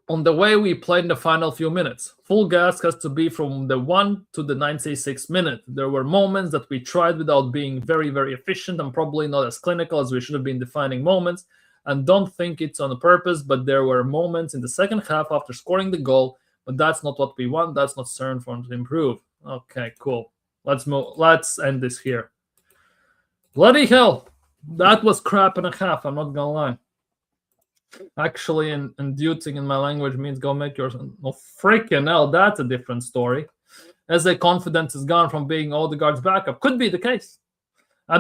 On the way we played in the final few minutes. Full gas has to be from the 1 to the 96th minute. There were moments that we tried without being very, very efficient and probably not as clinical as we should have been defining moments. And don't think it's on purpose, but there were moments in the second half after scoring the goal, but that's not what we want. That's not certain for them to improve. Okay, cool. Let's move. Let's end this here. Bloody hell. That was crap and a half. I'm not going to lie. Actually, inducing in my language means go make yours. No, freaking hell. That's a different story. As a confidence is gone from being Odegaard's backup. Could be the case.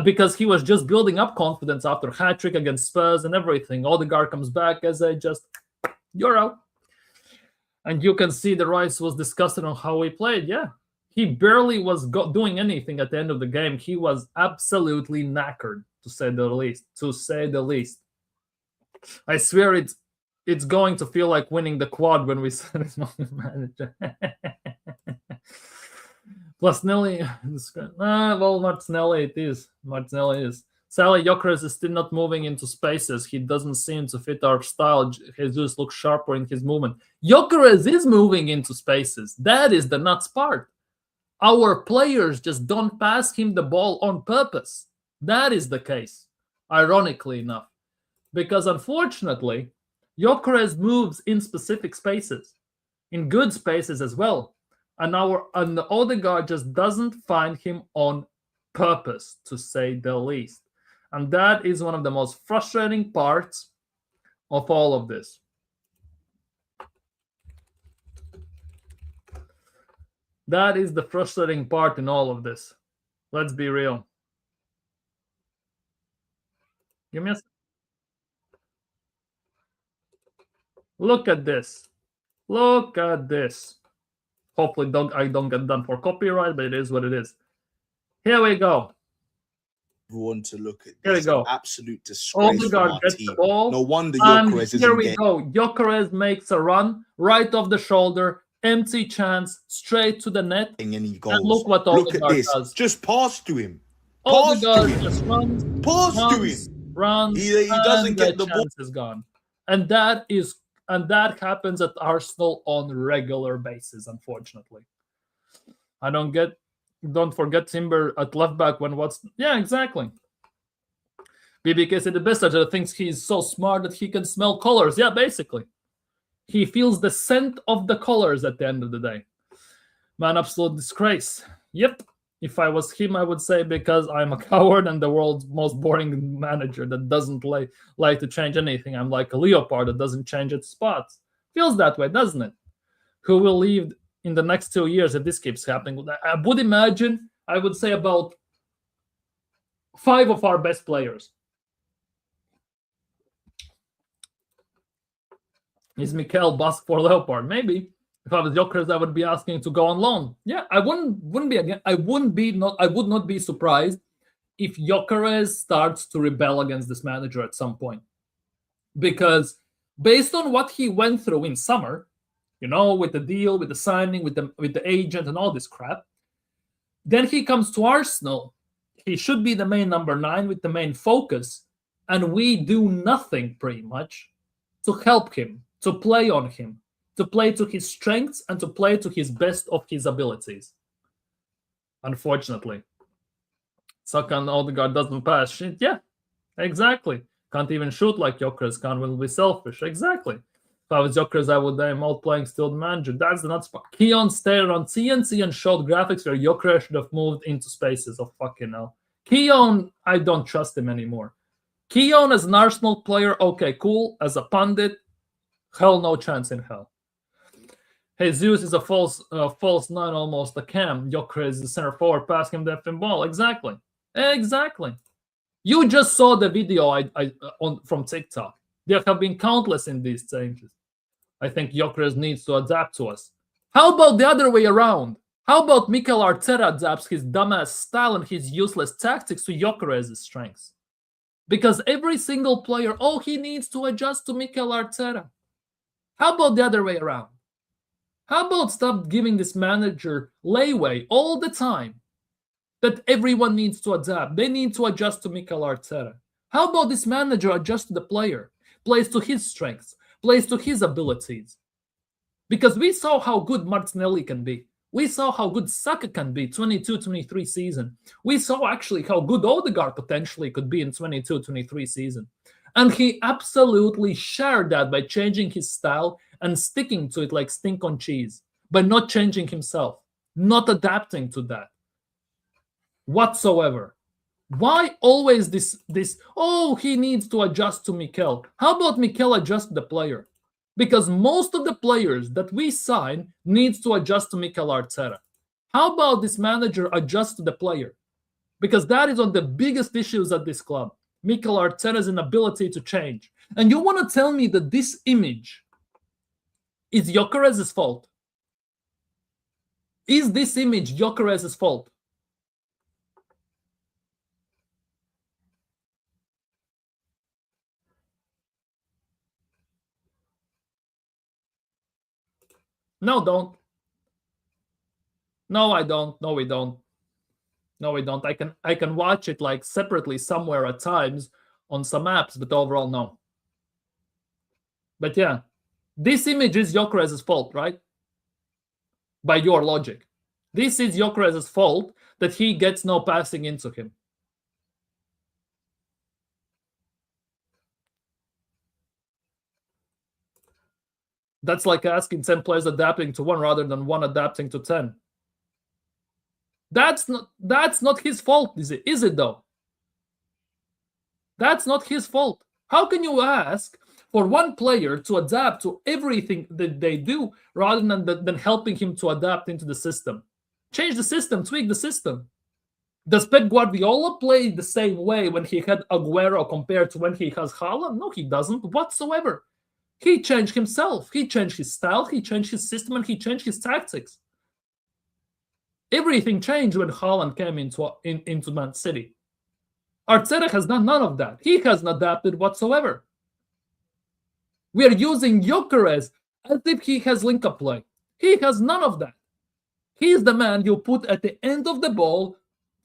Because he was just building up confidence after hat-trick against Spurs and everything. Odegaard comes back as a just, you're out. And you can see the Rice was disgusted on how he played. Yeah, he barely was doing anything at the end of the game. He was absolutely knackered, to say the least. To say the least. I swear it's going to feel like winning the quad when we send his manager. Plus Nelly, well, Martinelli it is. Martinelli is. Sally Gyökeres is still not moving into spaces. He doesn't seem to fit our style. Jesus looks sharper in his movement. Gyökeres is moving into spaces. That is the nuts part. Our players just don't pass him the ball on purpose. That is the case, ironically enough. Because unfortunately, Gyökeres moves in specific spaces, in good spaces as well. And the Odegaard just doesn't find him on purpose, to say the least. And that is one of the most frustrating parts of all of this. That is the frustrating part in all of this. Let's be real. Give me a... Look at this. Look at this. Hopefully I don't get done for copyright, but it is what it is. Here we go. Everyone to look at this. Here we go. Absolute disgrace from our gets team. The ball, no wonder Gyökeres is here we go. Gyökeres makes a run right off the shoulder, empty chance, straight to the net. And he goes. And look what Odegaard does. Just pass to him. Pass Odegaard to him. just runs. Pass runs, to him. Runs. He doesn't get the ball. Chance is gone. And that happens at Arsenal on a regular basis, unfortunately. Don't forget Timber at left back when yeah, exactly. BBK said the best judge thinks he's so smart that he can smell colors. Yeah, basically. He feels the scent of the colors at the end of the day. Man, absolute disgrace. Yep. If I was him, I would say because I'm a coward and the world's most boring manager that doesn't like to change anything. I'm like a leopard that doesn't change its spots. Feels that way, doesn't it? Who will leave in the next 2 years if this keeps happening? I would imagine, I would say about 5 of our best players. Is Mikel Busk for Leopard? Maybe. If I was Gyökeres, I would be asking to go on loan. Yeah, I would not be surprised if Gyökeres starts to rebel against this manager at some point. Because based on what he went through in summer, with the deal, with the signing, with the agent and all this crap. Then he comes to Arsenal. He should be the main number 9 with the main focus, and we do nothing pretty much to help him, to play on him, to play to his strengths and to play to his best of his abilities. Unfortunately. Saka and Odegaard doesn't pass shit. Yeah, exactly. Can't even shoot like Gyökeres can, will be selfish. Exactly. If I was Gyökeres, I would aim out playing still the manager. That's the nuts part. Keon stayed on TNC and showed graphics where Gyökeres should have moved into spaces of fucking hell. Keon, I don't trust him anymore. Keon as an Arsenal player, okay, cool. As a pundit, hell no chance in hell. Jesus is a false 9, almost a cam. Gyökeres is the center forward, passing him the effing ball. Exactly. You just saw the video from TikTok. There have been countless in these changes. I think Gyökeres needs to adapt to us. How about the other way around? How about Mikel Arteta adapts his dumbass style and his useless tactics to Gyökeres' strengths? Because every single player, he needs to adjust to Mikel Arteta. How about the other way around? How about stop giving this manager leeway all the time? That everyone needs to adapt. They need to adjust to Mikel Arteta. How about this manager adjust to the player, plays to his strengths, plays to his abilities? Because we saw how good Martinelli can be. We saw how good Saka can be 22-23 season. We saw actually how good Odegaard potentially could be in 22-23 season. And he absolutely shared that by changing his style and sticking to it like stink on cheese, by not changing himself, not adapting to that whatsoever. Why always this, he needs to adjust to Mikel? How about Mikel adjust the player? Because most of the players that we sign needs to adjust to Mikel Arteta. How about this manager adjust to the player? Because that is one of the biggest issues at this club. Mikel Arteta's inability to change. And you want to tell me that this image is Gyökeres' fault? Is this image Gyökeres' fault? No, don't. No, I don't. No, we don't. No, we don't. I can watch it like separately somewhere at times on some apps, but overall, no. But yeah, this image is Gyökeres' fault, right? By your logic. This is Gyökeres' fault that he gets no passing into him. That's like asking 10 players adapting to 1 rather than 1 adapting to 10. That's not his fault, is it? Is it though? That's not his fault. How can you ask for 1 player to adapt to everything that they do rather than helping him to adapt into the system? Change the system, tweak the system. Does Pep Guardiola play the same way when he had Aguero compared to when he has Haaland? No, he doesn't whatsoever. He changed himself. He changed his style. He changed his system, and he changed his tactics. Everything changed when Haaland came into Man City. Arteta has done none of that. He hasn't adapted whatsoever. We are using Gyökeres as if he has link-up play. He has none of that. He is the man you put at the end of the ball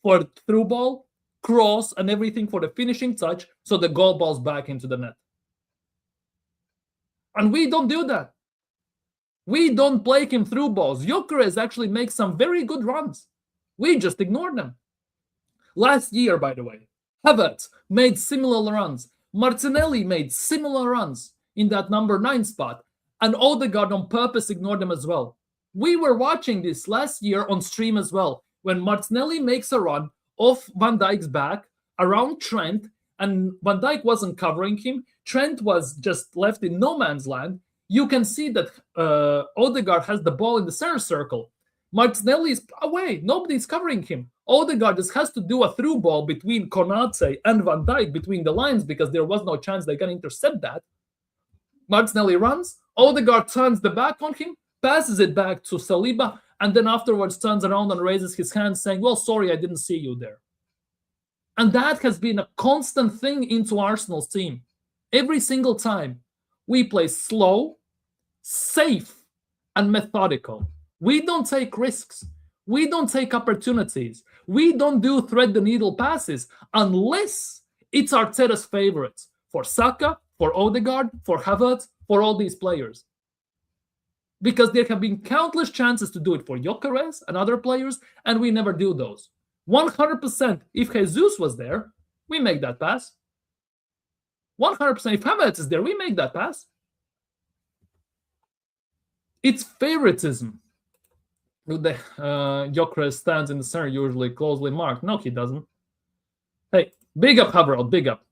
for through ball, cross, and everything for the finishing touch, so the goal balls back into the net. And we don't do that. We don't play him through balls. Gyökeres actually makes some very good runs. We just ignore them. Last year, by the way, Havertz made similar runs. Martinelli made similar runs in that number 9 spot. And Odegaard on purpose ignored them as well. We were watching this last year on stream as well. When Martinelli makes a run off Van Dijk's back around Trent, and Van Dijk wasn't covering him, Trent was just left in no man's land. You can see that Odegaard has the ball in the center circle. Martinelli is away. Nobody's covering him. Odegaard just has to do a through ball between Konate and Van Dijk between the lines because there was no chance they can intercept that. Martinelli runs. Odegaard turns the back on him, passes it back to Saliba, and then afterwards turns around and raises his hand saying, well, sorry, I didn't see you there. And that has been a constant thing into Arsenal's team. Every single time we play slow, safe, and methodical. We don't take risks. We don't take opportunities. We don't do thread the needle passes unless it's Arteta's favorites for Saka, for Odegaard, for Havertz, for all these players. Because there have been countless chances to do it for Gyökeres and other players, and we never do those. 100%, if Jesus was there, we make that pass. 100%, if Havertz is there, we make that pass. It's favoritism. The Gyökeres stands in the center, usually closely marked. No, he doesn't. Hey, big up, Havertz, big up.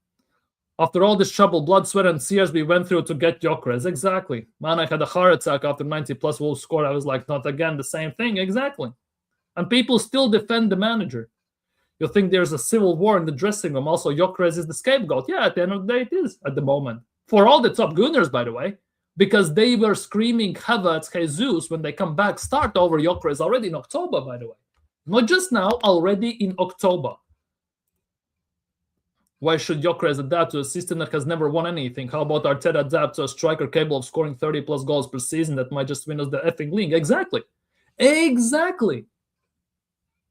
After all this trouble, blood, sweat, and tears we went through to get Gyökeres. Exactly. Man, I had a heart attack after 90-plus Wolves scored. I was like, not again, the same thing. Exactly. And people still defend the manager. You think there's a civil war in the dressing room. Also, Gyökeres is the scapegoat. Yeah, at the end of the day, it is at the moment. For all the top Gooners, by the way, because they were screaming Havertz, Jesus, when they come back, start over Gyökeres already in October, by the way. Not just now, already in October. Why should Gyökeres adapt to a system that has never won anything? How about Arteta adapt to a striker capable of scoring 30-plus goals per season that might just win us the effing league? Exactly. Exactly.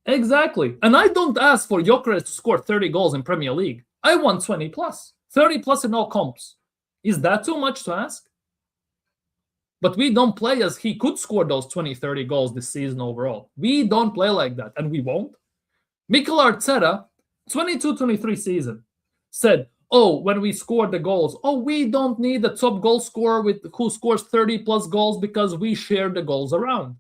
Exactly. And I don't ask for Gyökeres to score 30 goals in Premier League. I want 20-plus. 30-plus in all comps. Is that too much to ask? But we don't play as he could score those 20, 30 goals this season overall. We don't play like that, and we won't. Mikel Arteta, 22-23 season, said, oh, when we scored the goals, oh, we don't need a top goal scorer who scores 30-plus goals because we share the goals around.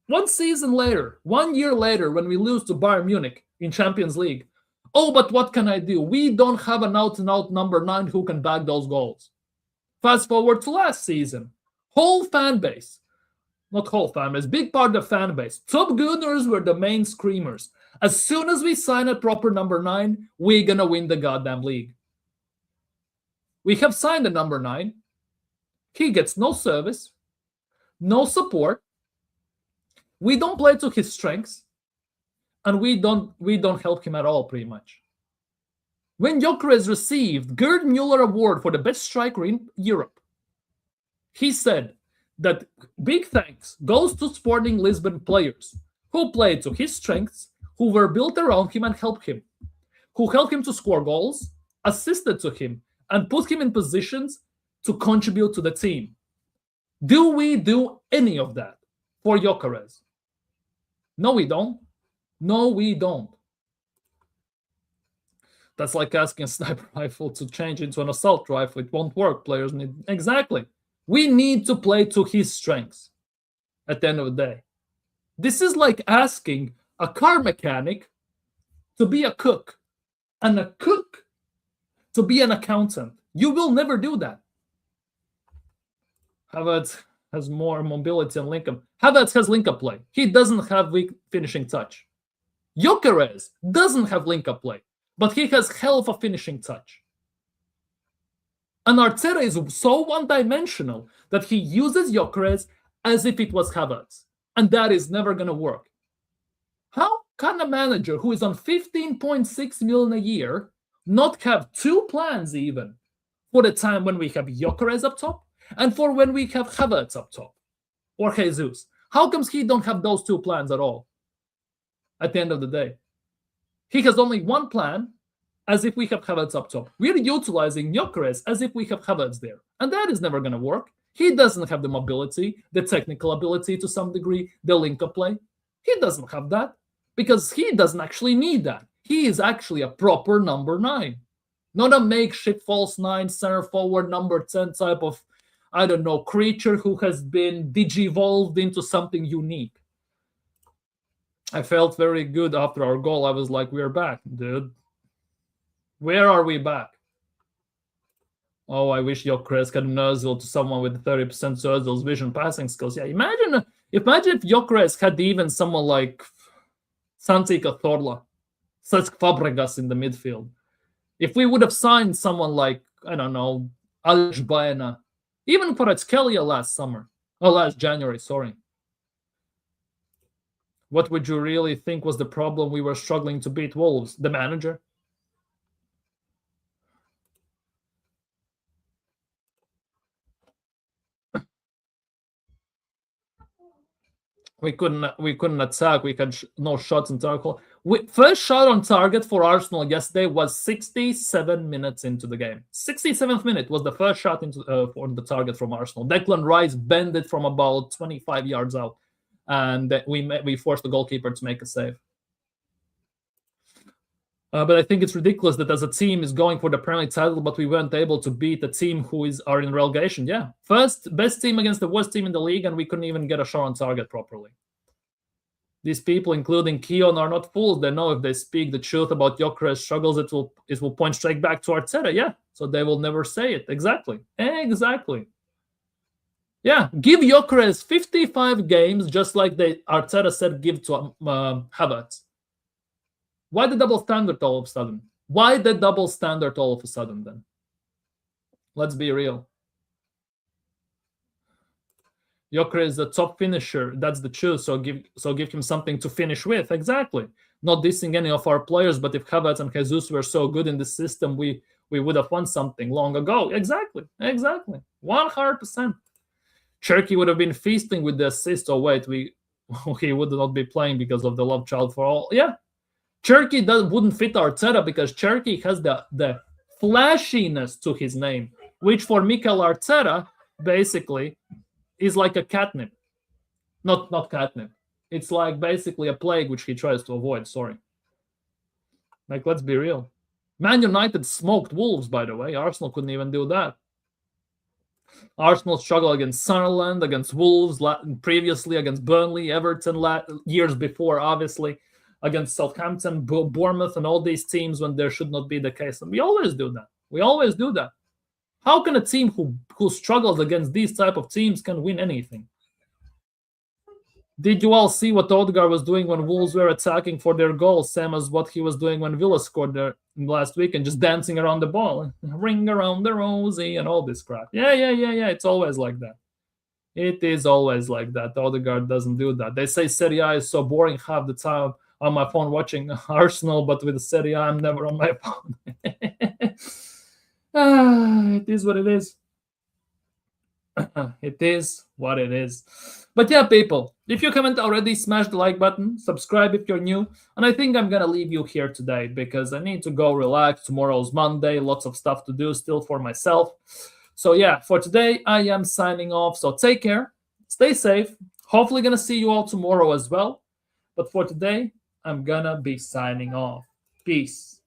1 season later, 1 year later, when we lose to Bayern Munich in Champions League, oh, but what can I do? We don't have an out-and-out number 9 who can bag those goals. Fast forward to last season. Whole fan base, not whole fan base, big part of the fan base. Top Gooners were the main screamers. As soon as we sign a proper number 9, we're going to win the goddamn league. We have signed a number 9. He gets no service, no support. We don't play to his strengths, and we don't help him at all, pretty much. When Gyökeres received Gerd Müller Award for the best striker in Europe, he said that big thanks goes to Sporting Lisbon players who played to his strengths, who were built around him and helped him, who helped him to score goals, assisted to him, and put him in positions to contribute to the team. Do we do any of that for Gyökeres? No, we don't. No, we don't. That's like asking a sniper rifle to change into an assault rifle. It won't work. Players need... Exactly. We need to play to his strengths at the end of the day. This is like asking a car mechanic to be a cook and a cook to be an accountant. You will never do that. Havertz has more mobility and link-up. Havertz has link-up play. He doesn't have weak finishing touch. Gyökeres doesn't have link-up play, but he has hell of a finishing touch. And Arteta is so one-dimensional that he uses Gyökeres as if it was Havertz. And that is never going to work. How can a manager who is on 15.6 million a year not have 2 plans even for the time when we have Gyökeres up top and for when we have Havertz up top or Jesus? How comes he don't have those 2 plans at all at the end of the day? He has only 1 plan, as if we have Havertz up top. We're utilizing Gyökeres as if we have Havertz there. And that is never going to work. He doesn't have the mobility, the technical ability to some degree, the link-up play. He doesn't have that because he doesn't actually need that. He is actually a proper number 9, not a makeshift false 9, center forward, number 10 type of, I don't know, creature who has been digivolved into something unique. I felt very good after our goal. I was like, we're back, dude. Where are we back? Oh, I wish Gyökeres could nuzzle to someone with 30% Özil's vision passing skills. Yeah, imagine if Gyökeres had even someone like Santi Cazorla, Cesc Fabregas in the midfield. If we would have signed someone like, I don't know, Alex Baena, even Kvaratskhelia last January, sorry. What would you really think was the problem we were struggling to beat Wolves? The manager? We couldn't attack. We had no shots on target. First shot on target for Arsenal yesterday was 67 minutes into the game. 67th minute was the first shot into on the target from Arsenal. Declan Rice bent it from about 25 yards out, and we forced the goalkeeper to make a save. But I think it's ridiculous that as a team is going for the Premier League title, but we weren't able to beat a team who are in relegation. Yeah, best team against the worst team in the league, and we couldn't even get a shot on target properly. These people, including Keon, are not fools. They know if they speak the truth about Gyökeres struggles, it will point straight back to Arteta. Yeah, so they will never say it. Exactly. Yeah, give Gyökeres 55 games, just like Arteta said give to Havertz. Why the double standard all of a sudden? Why the double standard all of a sudden then? Let's be real. Gyökeres is a top finisher. That's the truth. So give him something to finish with. Exactly. Not dissing any of our players, but if Havertz and Jesus were so good in the system, we would have won something long ago. Exactly. 100%. Cherky would have been feasting with the assist. Oh wait, he would not be playing because of the love child for all. Yeah. Cherky wouldn't fit Arteta because Cherky has the flashiness to his name, which for Mikel Arteta basically is like a catnip. Not catnip. It's like basically a plague which he tries to avoid. Sorry. Like, let's be real. Man United smoked Wolves, by the way. Arsenal couldn't even do that. Arsenal struggled against Sunderland, against Wolves, previously against Burnley, Everton years before, obviously, against Southampton, Bournemouth, and all these teams when there should not be the case. And we always do that. How can a team who struggles against these type of teams can win anything? Did you all see what Odegaard was doing when Wolves were attacking for their goals, same as what he was doing when Villa scored there last week and just dancing around the ball, ring around the rosy and all this crap? Yeah. It's always like that. It is always like that. Odegaard doesn't do that. They say Serie A is so boring half the time on my phone watching Arsenal, but with Serie A, I'm never on my phone. It is what it is. It is what it is. But yeah, people, if you haven't already, smash the like button, subscribe if you're new, and I think I'm gonna leave you here today because I need to go relax. Tomorrow's Monday, lots of stuff to do still for myself. So yeah, for today, I am signing off. So take care, stay safe. Hopefully gonna see you all tomorrow as well. But for today, I'm gonna be signing off. Peace.